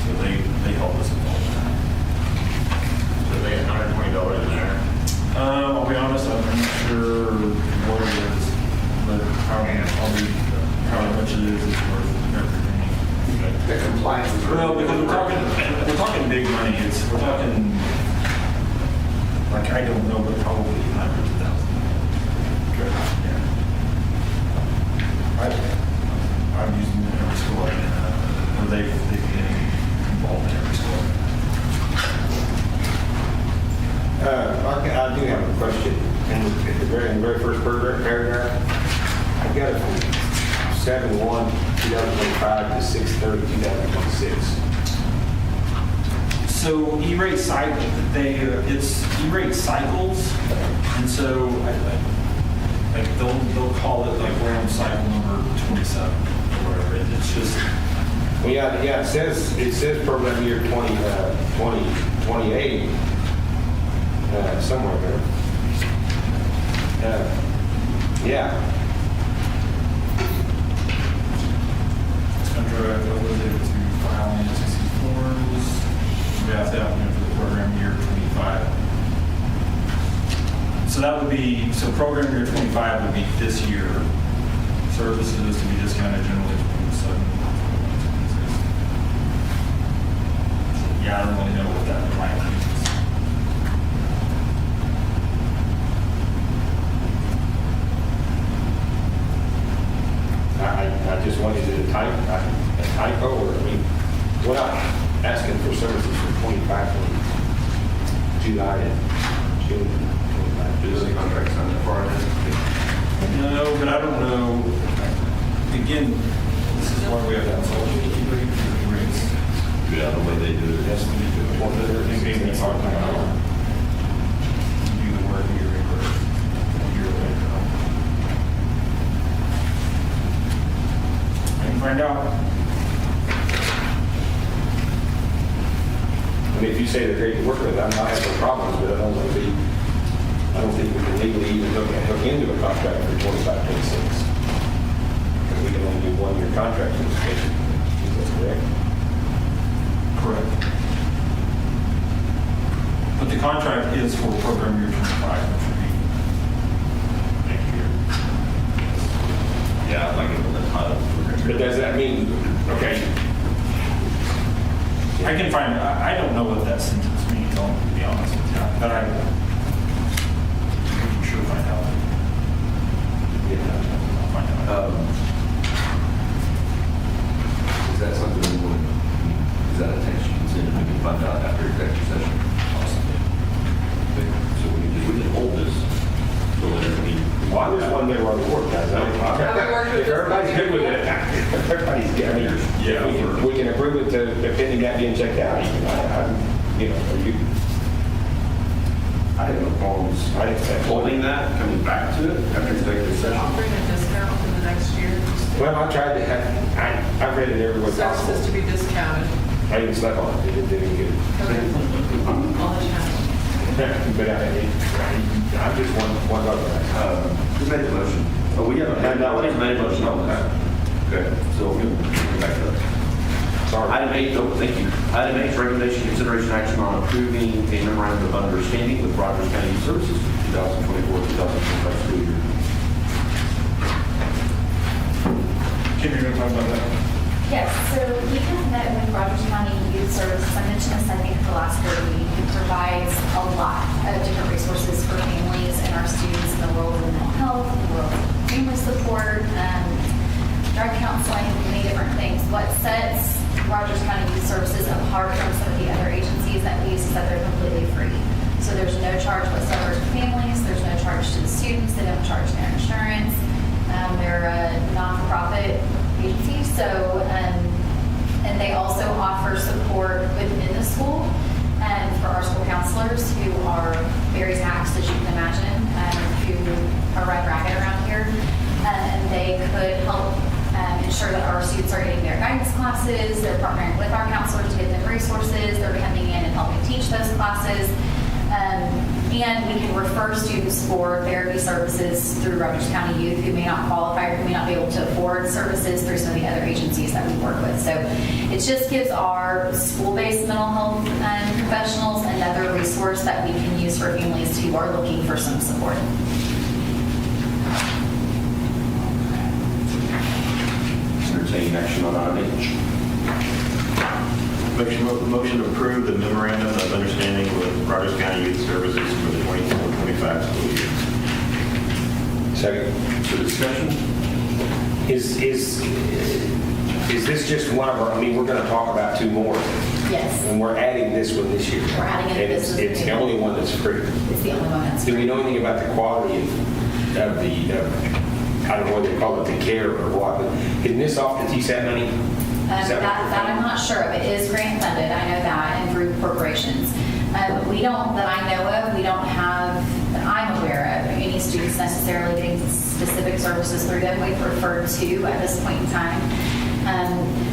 F: so they help us with all of that.
L: So they had $120 in there.
F: I'll be honest, I'm not sure what it is, but how much it is worth everything.
A: The compliance is.
F: Well, because we're talking big money. We're talking, like, I don't know, but probably hundreds of thousands. Yeah. I've used them in every school, or they've been involved in every school.
I: Mark, I do have a question. In the very first paragraph, I've got it from 7/1/2025 to 6/30/2026.
F: So E-rate cycle, it's E-rate cycles, and so like they'll call it like we're on cycle number 27 or whatever. It's just.
I: Well, yeah, it says program year 2028 somewhere there. Yeah.
F: Contract relative to filing SEC forms. We have to applicant for the program year 25. So that would be, so program year 25 would be this year. Services to be discounted generally 27. Yeah, I don't really know what that line means.
I: I just wanted to typo, or I mean, we're not asking for services for 25, July and June.
A: Does the contract sign that far ahead?
F: No, but I don't know. Again, this is why we have that rates.
A: Yeah, the way they do it.
F: Yes, we do it. Everything we talked about. Do the work year later. I can find out.
I: I mean, if you say they're great to work with, I'm not having problems, but I don't think we can legally even look into a contract for 25, 26. Because we can only do 1-year contracts in this case. Is that correct?
F: Correct. But the contract is for program year 25, which would be next year.
H: Yeah, like it was a title.
I: But does that mean, okay,
F: I can find, I don't know what that sentence means, to be honest with you, but I can sure find out. I'll find out.
A: Is that something we want, is that a text you can send and we can find out after executive session? Possibly. So we can hold this till everything.
I: well, I just want to know where we work, guys. If everybody's good with it, everybody's good. I mean,
F: Yeah.
I: we can approve it to pending that being checked out. You know, are you?
A: I have no problems holding that, coming back to it after executive session.
B: Offering a discount in the next year.
I: Well, I tried to have, I've read it everywhere possible.
B: Services to be discounted.
I: I even slept on it. It didn't get
B: All the channels.
I: But I'm just one other.
A: Who made the motion? Oh, we haven't had, nobody's made a motion on that. Okay, so we'll get back to that.
I: Sorry.
A: Item 8, oh, thank you. Item 8 is recommendation, consideration, action on approving a memorandum of understanding with Rogers County Youth Services for 2024-2025 school year.
F: Kim, you're going to talk about that?
C: Yes, so we have met with Rogers County Youth Services. I mentioned this, I think, the last board meeting. It provides a lot of different resources for families and our students in the world of mental health, the world of family support, drug counseling, many different things. What sets Rogers County Youth Services apart from some of the other agencies that we use is that they're completely free. So there's no charge whatsoever to families, there's no charge to the students, they don't charge their insurance. They're a non-for-profit agency, so, and they also offer support within the school for our school counselors who are very taxed, as you can imagine, who are run ragged around here. And they could help ensure that our students are getting their guidance classes, they're partnering with our counselors to get them resources, they're coming in and helping teach those classes. And we can refer students for therapy services through Rogers County Youth who may not qualify or who may not be able to afford services through some of the other agencies that we work with. So it just gives our school-based mental health professionals another resource that we can use for families who are looking for some support.
A: Entertaining action on item H.
L: Motion to approve the memorandum of understanding with Rogers County Youth Services for the 24-25 school year.
I: Second.
A: For discussion?
I: Is this just one of our, I mean, we're going to talk about 2 more,
C: Yes,
I: and we're adding this one this year.
C: We're adding it
I: And
C: this is
I: it's
C: the
I: the
C: new
I: only one that's free.
C: it's the only one that's
I: Do we know anything about the quality of the, I don't know what they call it, the care or what, but isn't this off the TSAT money? Is that what
C: That I'm not sure of. It is grant funded, I know that, and through corporations. We don't, that I know of, we don't have, that I'm aware of, any students necessarily getting specific services through them. We've referred to at this point in time.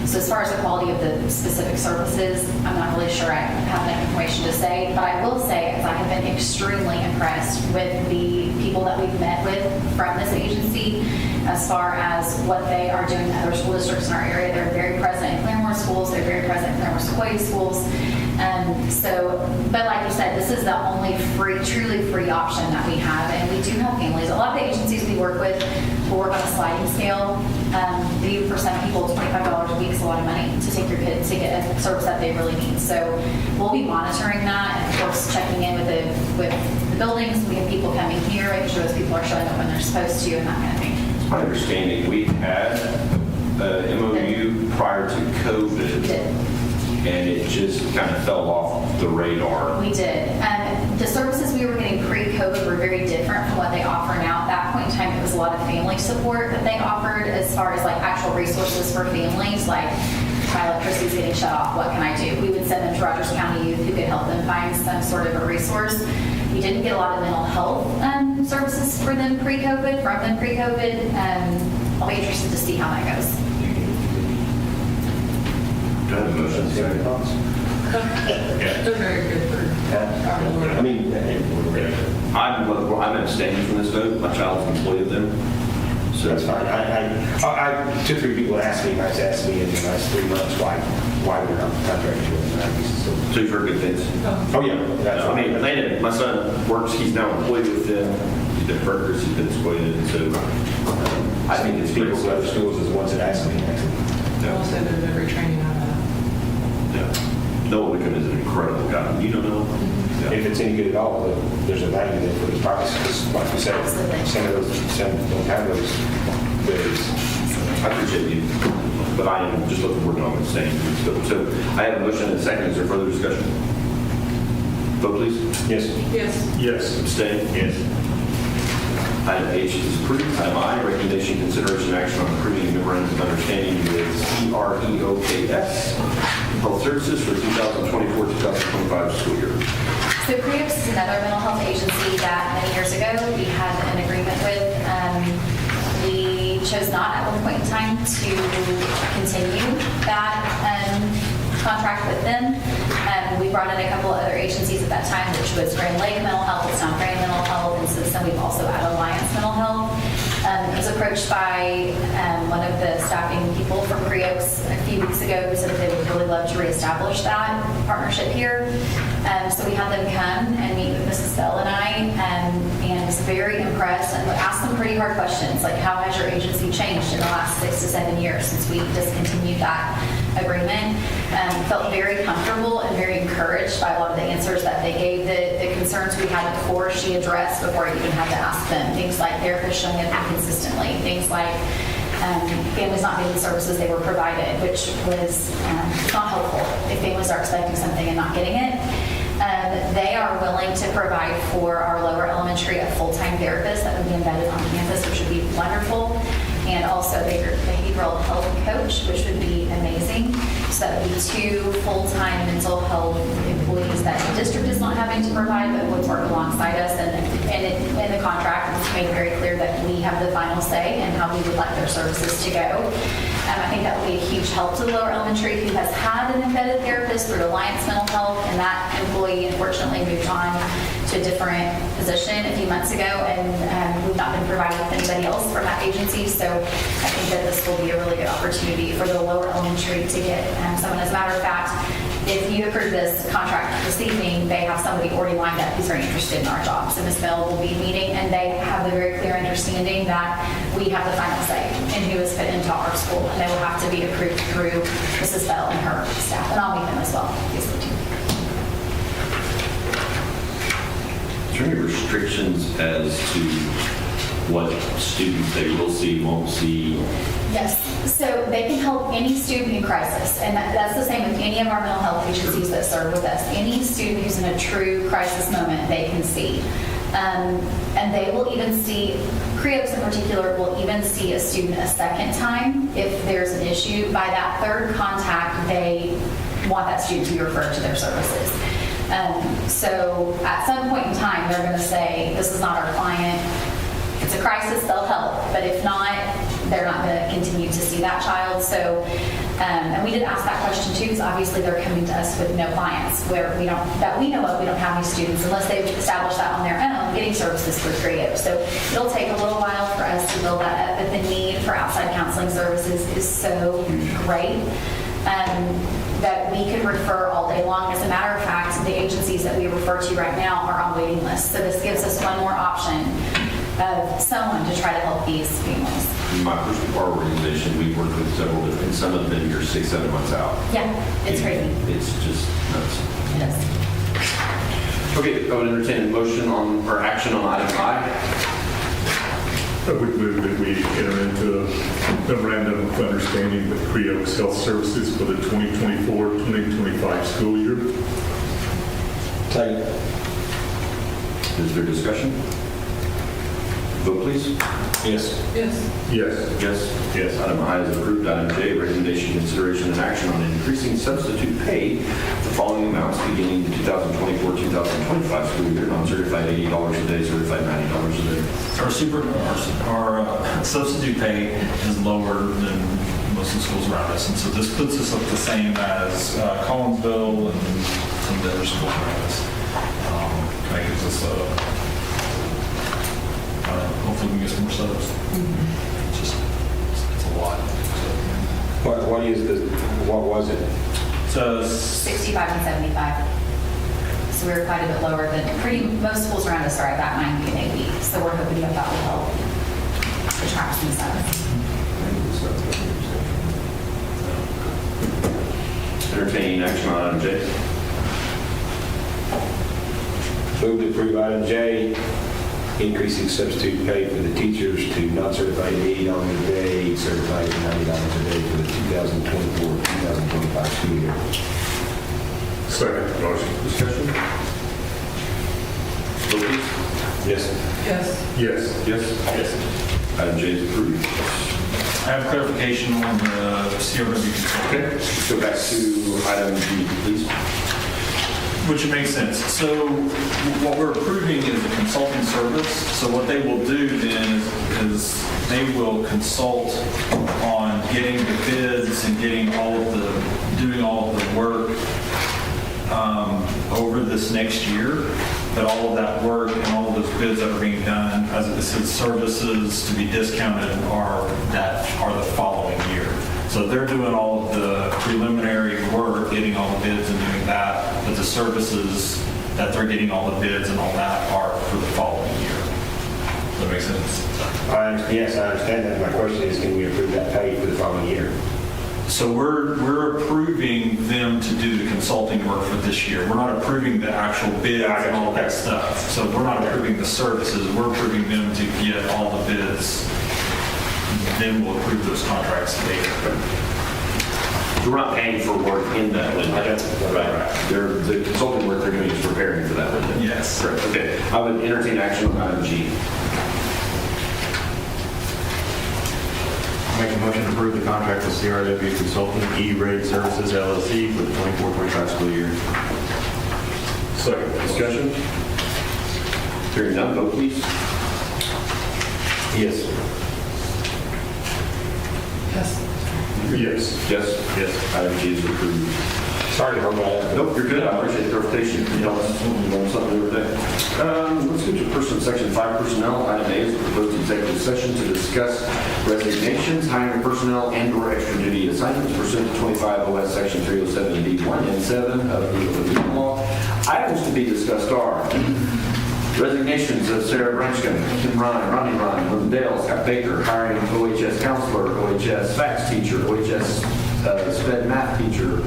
C: So as far as the quality of the specific services, I'm not really sure I have enough information to say, but I will say is I have been extremely impressed with the people that we've met with from this agency as far as what they are doing in other school districts in our area. They're very present in Claremore schools, they're very present in Claremore Sequoia schools. But like you said, this is the only free, truly free option that we have, and we do have families. A lot of the agencies we work with will work on a sliding scale. For some people, $25 a week is a lot of money to take your kids to get a service that they really need. So we'll be monitoring that, and of course checking in with the buildings. We have people coming here, making sure those people are showing up when they're supposed to, and that kind of thing.
A: It's my understanding we had MOU prior to COVID.
C: We did.
A: And it just kind of fell off the radar.
C: We did. The services we were getting pre-COVID were very different from what they offer now. At that point in time, it was a lot of family support that they offered as far as like actual resources for families, like my electricity's getting shut off, what can I do? We would send them to Rogers County Youth who could help them find some sort of a resource. We didn't get a lot of mental health services for them pre-COVID, from them pre-COVID. I'll be interested to see how that goes.
A: Do I have a motion? Second thoughts?
B: They're very good for.
A: I mean, I'm abstaining from this vote. My child's an employee of them. So
I: That's fine. I 2 or 3 people asked me in the last 3 months why we're not contracted with them.
A: So you've heard good things.
I: Oh, yeah. That's
A: I mean, Landon, my son works, he's now employed with them. He's been burgers, he's been exploited, and so I think it's
I: people from other schools is the ones that ask me.
B: They'll say there's every training on that.
A: Yeah. Noah Wickham is an incredible guy. You know Noah? Yeah.
I: If it's any good at all, then there's a value there for the price. Because like we said, some don't have those abilities.
A: I appreciate you, but I am just looking forward to all the same. So I have a motion and a second. Is there further discussion? Vote please.
I: Yes.
B: Yes.
J: Yes.
A: Abstain?
J: Yes.
A: Item H is approved. Item I, recommendation, consideration, and action on approving a memorandum of understanding with CREOKS Health Services for 2024-2025 school year.
C: So CREOKS is another mental health agency that many years ago we had an agreement with. We chose not at one point in time to continue that contract with them. We brought in a couple of other agencies at that time, which was Grand Lake Mental Health, it's now Grand Mental Health, and since then we've also added Alliance Mental Health. I was approached by one of the staffing people from CREOKS a few weeks ago who said that they would really love to reestablish that partnership here. So we had them come and meet with Mrs. Bell and I, and was very impressed and asked them pretty hard questions, like how has your agency changed in the last 6 to 7 years since we discontinued that agreement. Felt very comfortable and very encouraged by a lot of the answers that they gave. The concerns we had before she addressed before I even had to ask them. Things like therapists showing up inconsistently. Things like families not getting the services they were provided, which was not helpful if families are expecting something and not getting it. They are willing to provide for our lower elementary a full-time therapist that would be embedded on campus, which would be wonderful. And also a behavioral health coach, which would be amazing. So that would be 2 full-time mental health employees that the district is not having to provide, but would work alongside us. And in the contract, it's made very clear that we have the final say in how we would like their services to go. I think that would be a huge help to the lower elementary who has had an embedded therapist through Alliance Mental Health, and that employee unfortunately moved on to a different position a few months ago, and we've not been provided with anybody else from that agency. So I think that this will be a really good opportunity for the lower elementary to get someone. As a matter of fact, if you approve this contract this evening, they have somebody already lined up who's very interested in our job. So Ms. Bell will be meeting, and they have a very clear understanding that we have the final say in who is fit into our school, and they will have to be approved through Mrs. Bell and her staff, and I'll meet them as well.
A: Is there any restrictions as to what students they will see, won't see?
C: Yes, so they can help any student in crisis, and that's the same with any of our mental health agencies that serve with us. Any student who's in a true crisis moment, they can see. And they will even see, CREOKS in particular, will even see a student a second time if there's an issue. By that third contact, they want that student to be referred to their services. So at some point in time, they're going to say, this is not our client. If it's a crisis, they'll help. But if not, they're not going to continue to see that child. So, and we did ask that question too, because obviously they're coming to us with no clients where we don't, that we know of, we don't have any students unless they've established that on their own, getting services through CREO. So it'll take a little while for us to build that up, but the need for outside counseling services is so great. That we can refer all day long. As a matter of fact, the agencies that we refer to right now are on waiting lists. So this gives us one more option of someone to try to help these families.
A: In my personal organization, we work with several different, some of them are 6-7 months out.
C: Yeah, it's crazy.
A: It's just nuts.
C: It is.
A: Okay, I would entertain a motion on, or action on item I.
J: I would move that we enter into a memorandum of understanding with CREOKS Health Services for the 2024-2025 school year.
I: Second.
A: Is there discussion? Vote, please.
F: Yes.
J: Yes.
A: Yes. Yes. Item I is approved. Item J, recommendation, consideration, and action on increasing substitute pay the following amounts beginning the 2024-2025 school year. Non-certified $80 a day, certified $90 a day.
F: Our substitute pay is lower than most of the schools around us, and so this puts us up the same as Collinsville and some of the other schools around us. Kind of gives us hopefully we can get some more subs. It's just, it's a lot.
I: What was it?
F: So
C: 65 and 75. So we're quite a bit lower than most schools around us are at about 90 and 80. So we're hoping that that will help attract some subs.
A: Entertaining action on item J.
I: Move to approve item J, increasing substitute pay for the teachers to non-certified $80 a day, certified $90 a day for the 2024-2025 school year.
J: Second motion.
A: Discussion? Vote, please.
I: Yes.
J: Yes.
A: Item J is approved.
F: I have clarification on the CRW.
A: Okay, let's go back to item G, please.
F: Which makes sense. So what we're approving is a consulting service. So what they will do then is they will consult on getting the bids and doing all of the work over this next year. But all of that work and all of those bids that are being done, as it says, services to be discounted are the following year. So they're doing all of the preliminary work, getting all the bids and doing that, but the services that they're getting all the bids and all that are for the following year. Does that make sense?
I: Yes, I understand that. My question is, can we approve that pay for the following year?
F: So we're approving them to do the consulting work for this year. We're not approving the actual bids and all that stuff. So we're not approving the services. We're approving them to get all the bids. Then we'll approve those contracts later.
A: We're not paying for work in that window. Right. The consulting work they're doing is preparing for that window.
F: Yes.
A: Correct. Okay. I would entertain action on item G.
L: Make a motion to approve the contract with CRW Consulting E-Rate Services LLC for the 24-25 school year.
A: Second. Discussion? Hearing none, vote please.
I: Yes.
A: Yes. Item G is approved.
I: Sorry to hold that.
A: Nope, you're good. I appreciate the clarification. You know something over there. Let's go to person section 5 personnel. Item A is a proposed executive session to discuss resignations, hiring personnel, and/or extra duty assignments pursuant to 25 OS section 307B1 and 7 of the Oologah law. Items to be discussed are resignations of Sarah Branchkin, Kim Ryan, Ronnie Ryan, Linda Dale, Scott Baker, hiring OHS counselor, OHS facts teacher, OHS sped math teacher,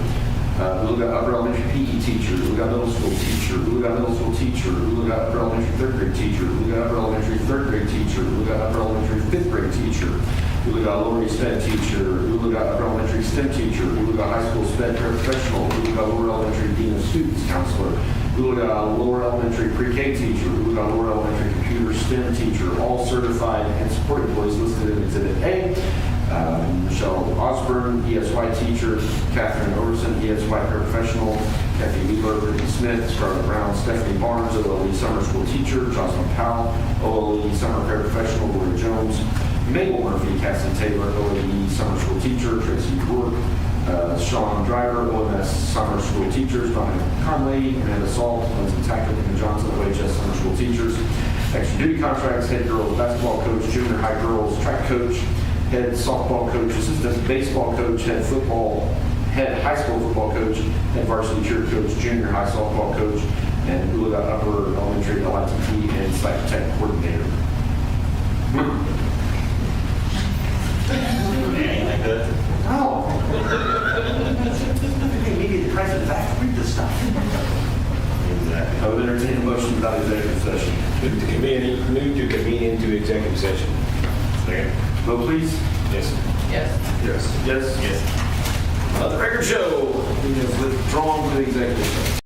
A: Oologah upper elementary PE teacher, Oologah middle school teacher, Oologah middle school teacher, Oologah upper elementary third grade teacher, Oologah upper elementary third grade teacher, Oologah upper elementary fifth grade teacher, Oologah lower East sped teacher, Oologah upper elementary STEM teacher, Oologah high school sped paraprofessional, Oologah lower elementary dean of students counselor, Oologah lower elementary pre-K teacher, Oologah lower elementary computer STEM teacher, all certified and support employees listed in Exhibit A. Michelle Osborne, ESY teacher, Catherine Overson, ESY paraprofessional, Kathy Weaver, Brittany Smith, Scarlett Brown, Stephanie Barnes, OLE summer school teacher, Jocelyn Powell, OLE summer paraprofessional, Gloria Jones, Mabel Murphy, Cassie Taylor, OLE summer school teacher, Tracy Rourke, Sean Driver, OMS summer school teachers, Donna Conley, Amanda Salt, Lindsay Tackett, and Johnson, OHS summer school teachers, extra duty contracts, head girls basketball coach, junior high girls track coach, head softball coach, assistant baseball coach, head high school football coach, head varsity cheer coach, junior high softball coach, and Oologah upper elementary LITT and site tech coordinator.
L: Anything good?
A: No. Maybe the president's asked to read this stuff.
L: Exactly.
A: I would entertain a motion without executive session.
I: Move to convene into executive session.
L: Second.
A: Vote please.
J: Yes.
A: Yes. Let the record show. We have withdrawn to the executive session.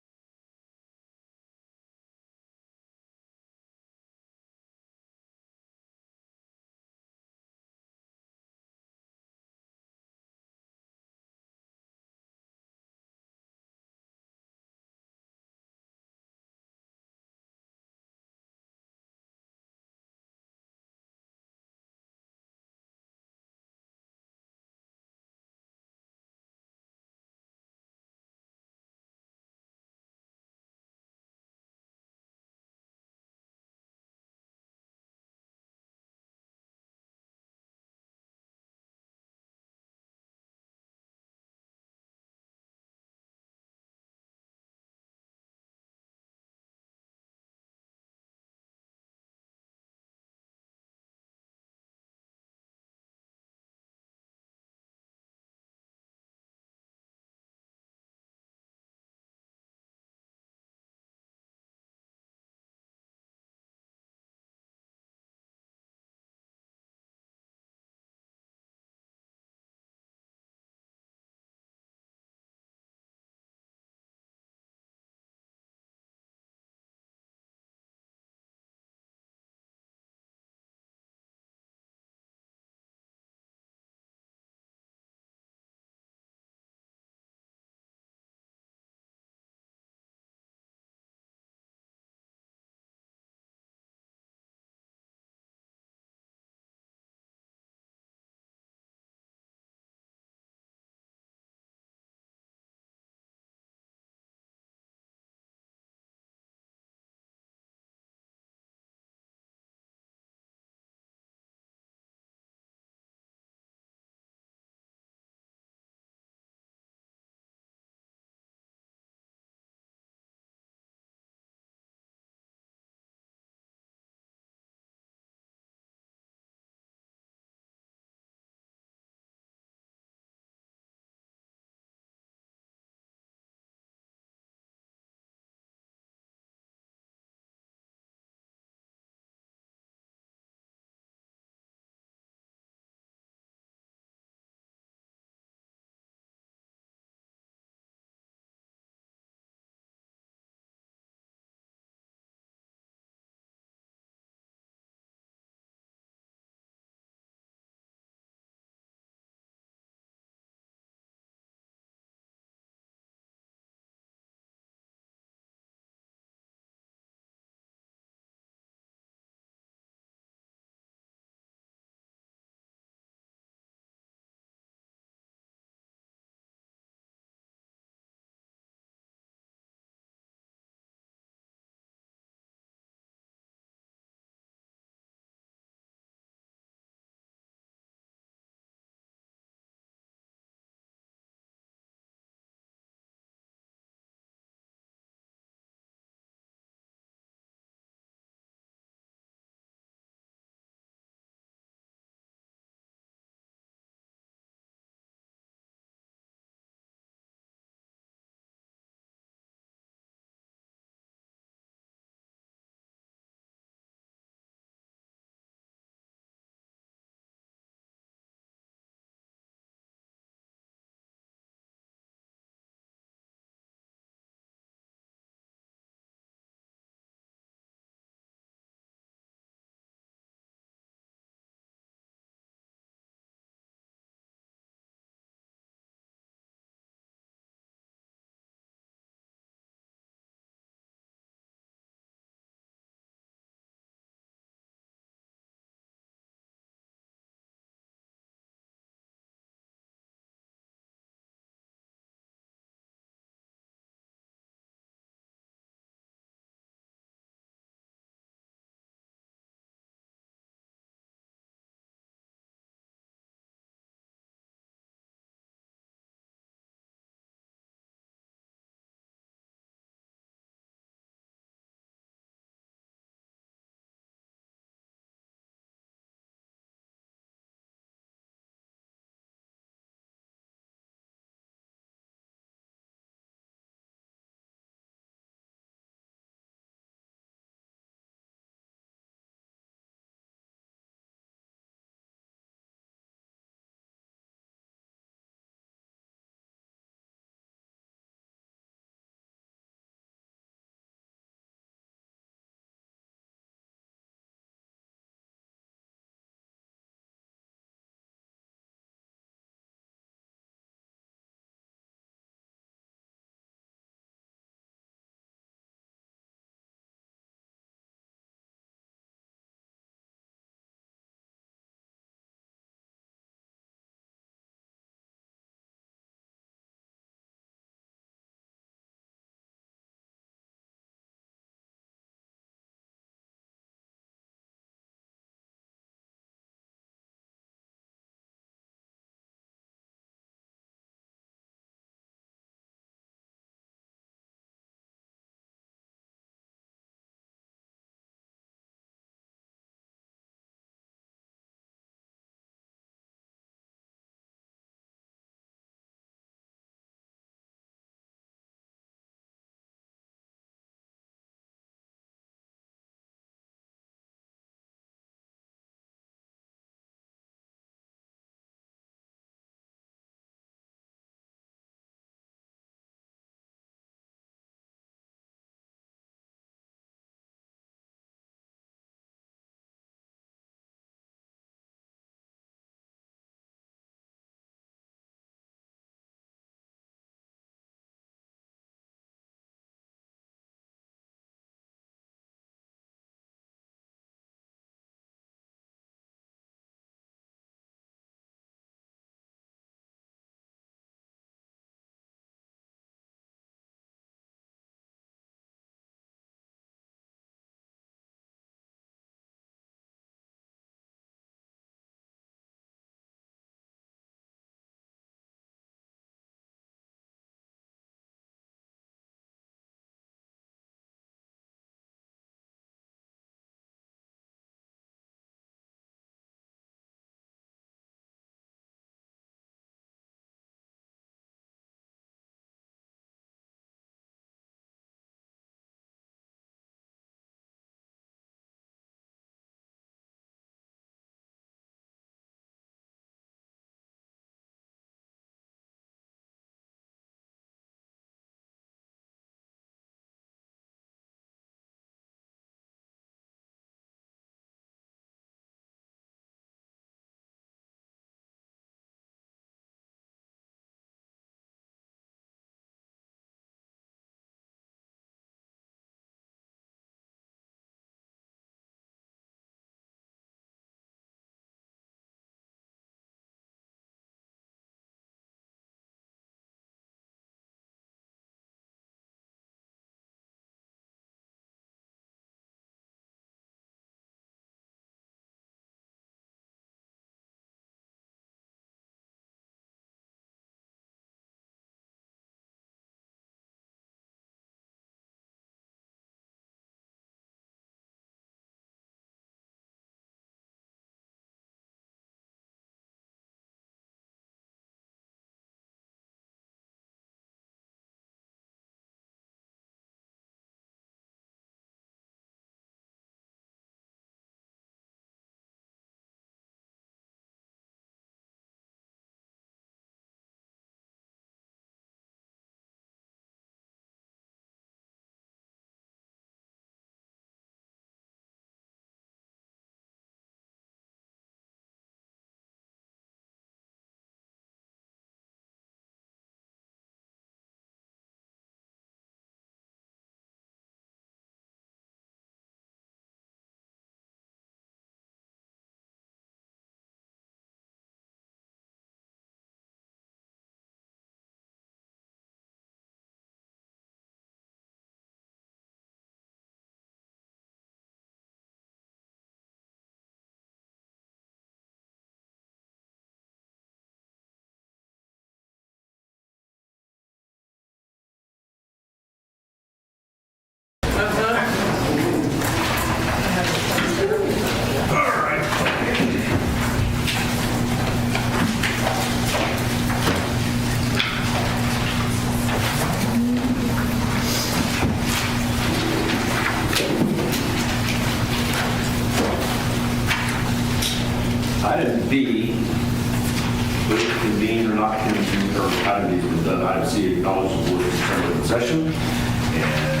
A: or item D has been done. Item C, acknowledge the board is returned to session. And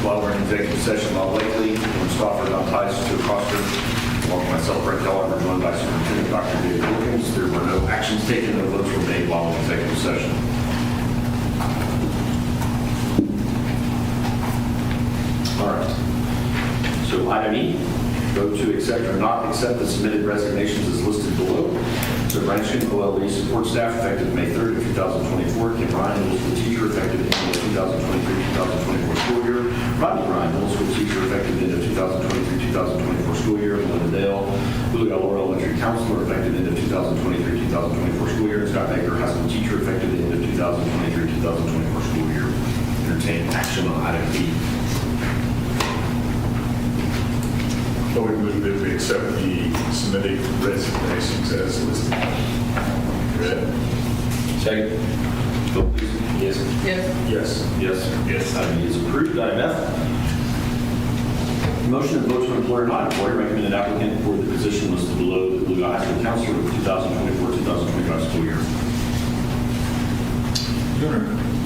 A: while we're in executive session, Bob Blakely, Norm Stauffer, Don Tice, Stuart Coster, along with myself, Brett Keller, we're joined by Superintendent Dr. David Wilkins. There were no actions taken, no votes were made while in executive session. All right. So item E, vote to accept or not accept the submitted resignations as listed below. So Branchton OLE support staff effective May 3rd of 2024. Kim Ryan, middle school teacher, effective end of 2023-2024 school year. Rodney Ryan, middle school teacher, effective end of 2023-2024 school year. Melinda Dale, Oologah-Talala elementary counselor, effective end of 2023-2024 school year. And Scott Baker, high school teacher, effective end of 2023-2024 school year. Entertain action on item B.
J: So we move that we accept the submitted resignations as listed. Good.
A: Second. Vote please. Yes.
J: Yes.
A: Yes. Yes. Item E is approved. Item F. Motion to vote to employer or not employer, recommended applicant for the position listed below, the Oologah High School counselor for the 2024-2025 school year.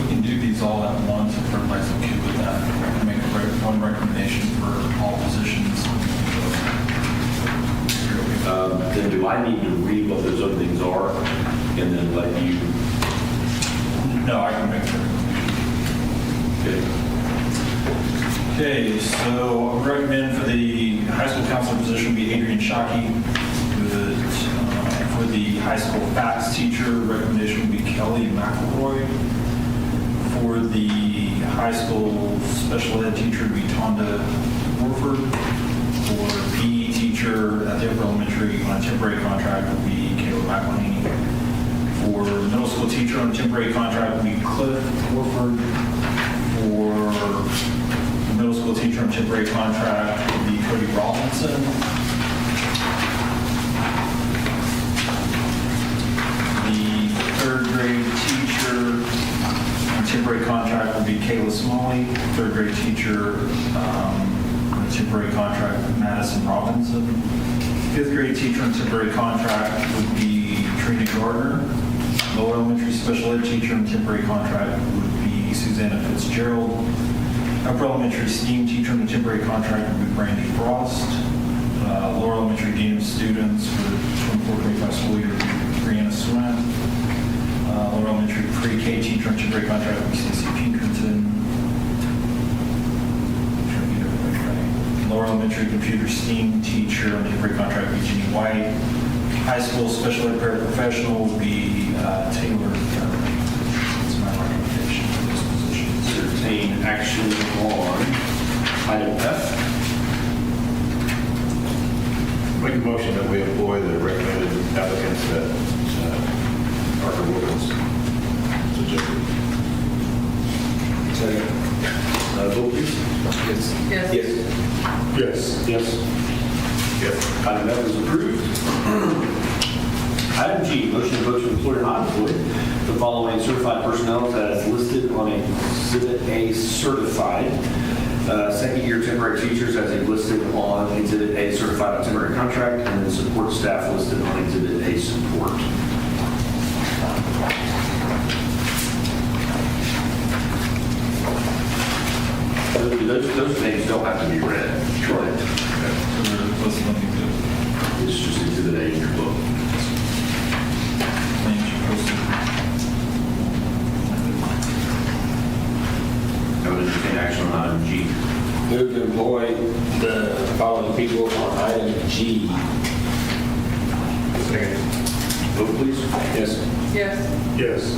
F: We can do these all at once if everybody's okay with that. We can make one recommendation for all positions.
A: Then do I need to read what those openings are and then let you?
F: No, I can make sure. Okay, so I recommend for the high school counselor position be Adrian Shockey. For the high school FACS teacher, recommendation would be Kelly McElroy. For the high school special ed teacher would be Tonda Warford. For PE teacher at the upper elementary on a temporary contract would be Caleb McElhaney. For middle school teacher on a temporary contract would be Cliff Warford. For middle school teacher on a temporary contract would be Cody Robinson. The third grade teacher on a temporary contract would be Kayla Smalley. Third grade teacher on a temporary contract with Madison Robinson. Fifth grade teacher on temporary contract would be Trina Gardner. Lower elementary special ed teacher on temporary contract would be Susanna Fitzgerald. Upper elementary STEAM teacher on a temporary contract would be Brandy Frost. Lower elementary dean of students for the 24-25 school year would be Brianna Swen. Lower elementary pre-K teacher on temporary contract would be Stacey Pinkerton. Lower elementary computer STEAM teacher on temporary contract would be Jeannie White. High school special ed paraprofessional would be Taylor. That's my recommendation for this position.
A: Entertain action on item F.
L: Make a motion that we employ the recommended applicants that Dr. Wilkins suggested.
A: Second. Vote please. Yes.
J: Yes.
A: Yes. Yes. Item F is approved. Item G, motion to vote to employ or not employ the following certified personnel as listed on Exhibit A certified. Second year temporary teachers as listed on Exhibit A certified on temporary contract, and then support staff listed on Exhibit A support. Those names don't have to be read. Correct. It's just Exhibit A in your book. I would entertain action on item G.
I: Move to employ the following people on item G.
A: Second. Vote please. Yes.
J: Yes.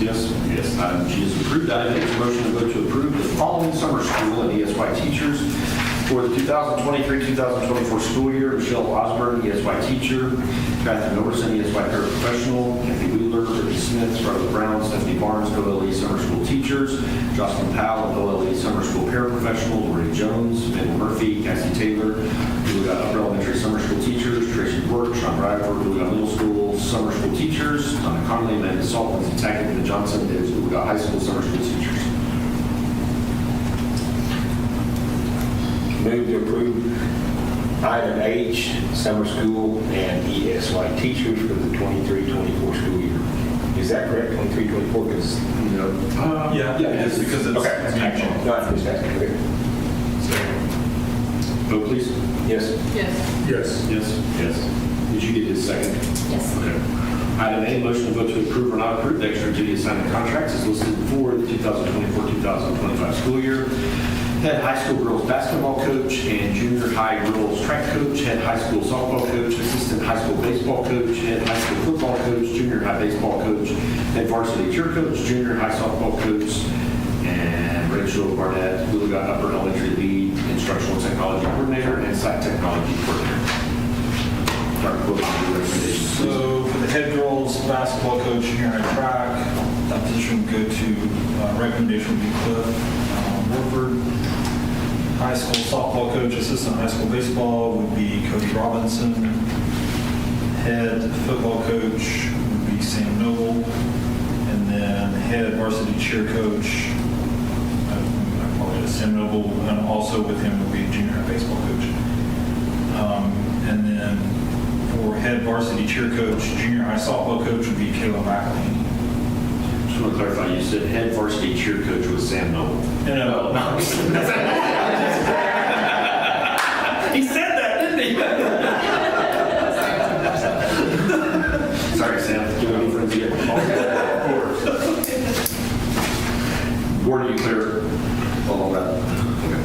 A: Yes. Yes. Item G is approved. Item H, motion to vote to approve the following summer school and ESY teachers for the 2023-2024 school year. Michelle Osborne, ESY teacher. Catherine Norton, ESY paraprofessional. Kathy Wheeler, Brittany Smith, Scarlett Brown, Stephanie Barnes, OLE summer school teachers. Jocelyn Powell, OLE summer school paraprofessional. Lori Jones, Mabel Murphy, Cassie Taylor. We got upper elementary summer school teachers. Tracy Work, Sean Bradford. We got middle school summer school teachers. Donna Connolly, Amanda Salt, Lindsay Tackett, and Johnson. We got high school summer school teachers.
I: Move to approve item H, summer school and ESY teachers for the 23-24 school year. Is that correct, 23, 24? Because,
F: Yeah, it is because it's.
I: okay.
F: it's mutual.
I: No, I'm just asking. Okay.
A: Vote please.
I: Yes.
J: Yes.
A: Yes.
L: Yes.
A: Did you get his second?
C: Yes.
A: Okay. Item A, motion to vote to approve or not approve the extra duty assignment contracts is listed for the 2024-2025 school year. Head high school girls basketball coach and junior high girls track coach, head high school softball coach, assistant high school baseball coach, head high school football coach, junior high baseball coach, head varsity cheer coach, junior high softball coach, and Rachel Barnett, Oologah Upper Elementary lead, instructional technology coordinator, and site technology coordinator. Dr. Quillen, your recommendations, please.
F: So for the head girls basketball coach, junior high track, that position would go to, recommendation would be Cliff Warford. High school softball coach, assistant high school baseball would be Cody Robinson. Head football coach would be Sam Noble. And then head varsity cheer coach, I apologize, Sam Noble, and also with him would be junior high baseball coach. And then for head varsity cheer coach, junior high softball coach would be Kayla McElhaney.
A: Just want to clarify, you said head varsity cheer coach was Sam Noble.
F: No.
A: He said that, didn't he? Sorry, Sam. Do you have any friends yet? Of course. Board, are you clear all that? Okay.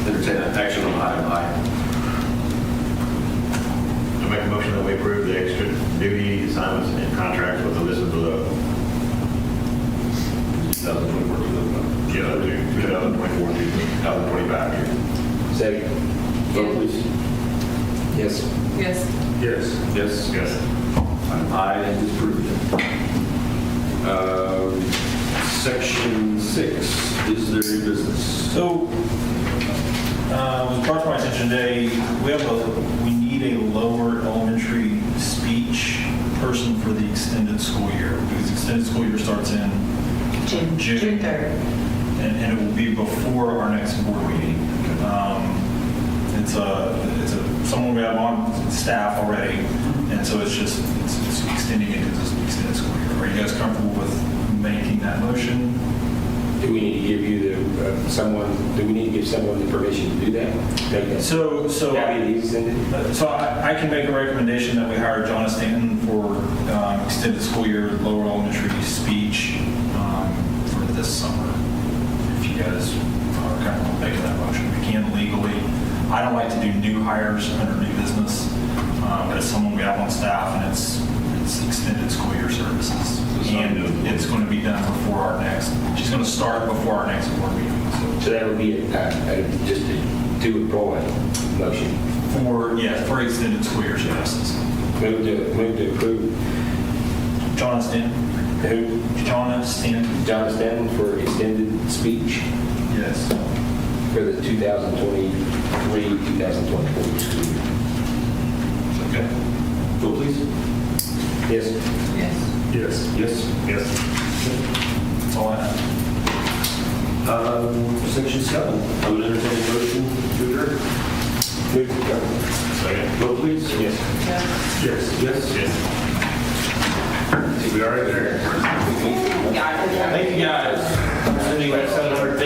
A: Entertain action on item I.
L: I make a motion that we approve the extra duty assignments and contracts with the list below.
A: 2024.
L: Yeah, 2024 to 2025 year.
I: Second.
A: Vote please.
I: Yes.
J: Yes.
A: Yes.
L: Yes.
A: Item I is approved. Section 6, is there new business?
F: So, it was brought to my attention today, we need a lower elementary speech person for the extended school year, because extended school year starts in June 3rd. And it will be before our next board meeting. It's someone we have on staff already, and so it's extending into this extended school year. Are you guys comfortable with making that motion?
I: Do we need to give you do we need to give someone the permission to do that?
F: So I can make a recommendation that we hire John Stanton for extended school year, lower elementary speech for this summer. If you guys are comfortable making that motion, we can legally. I don't like to do new hires under new business, but it's someone we have on staff, and it's extended school year services. And it's going to be done before our next, she's going to start before our next board meeting.
I: So that would be just a to employ motion.
F: For extended school year services.
I: Move to approve.
F: John Stanton.
I: Who?
F: John Stanton.
I: John Stanton for extended speech
F: Yes.
I: for the 2023-2024 school year.
A: Okay. Vote please.
I: Yes.
J: Yes.
A: Yes.
F: That's all I have.
A: Section 7, I would entertain a motion to adjourn.
I: Move to adjourn.
L: Second.
A: Vote please.
I: Yes.
A: Yes.
I: We are adjourned.
A: Thank you guys. Anyway, 7:30.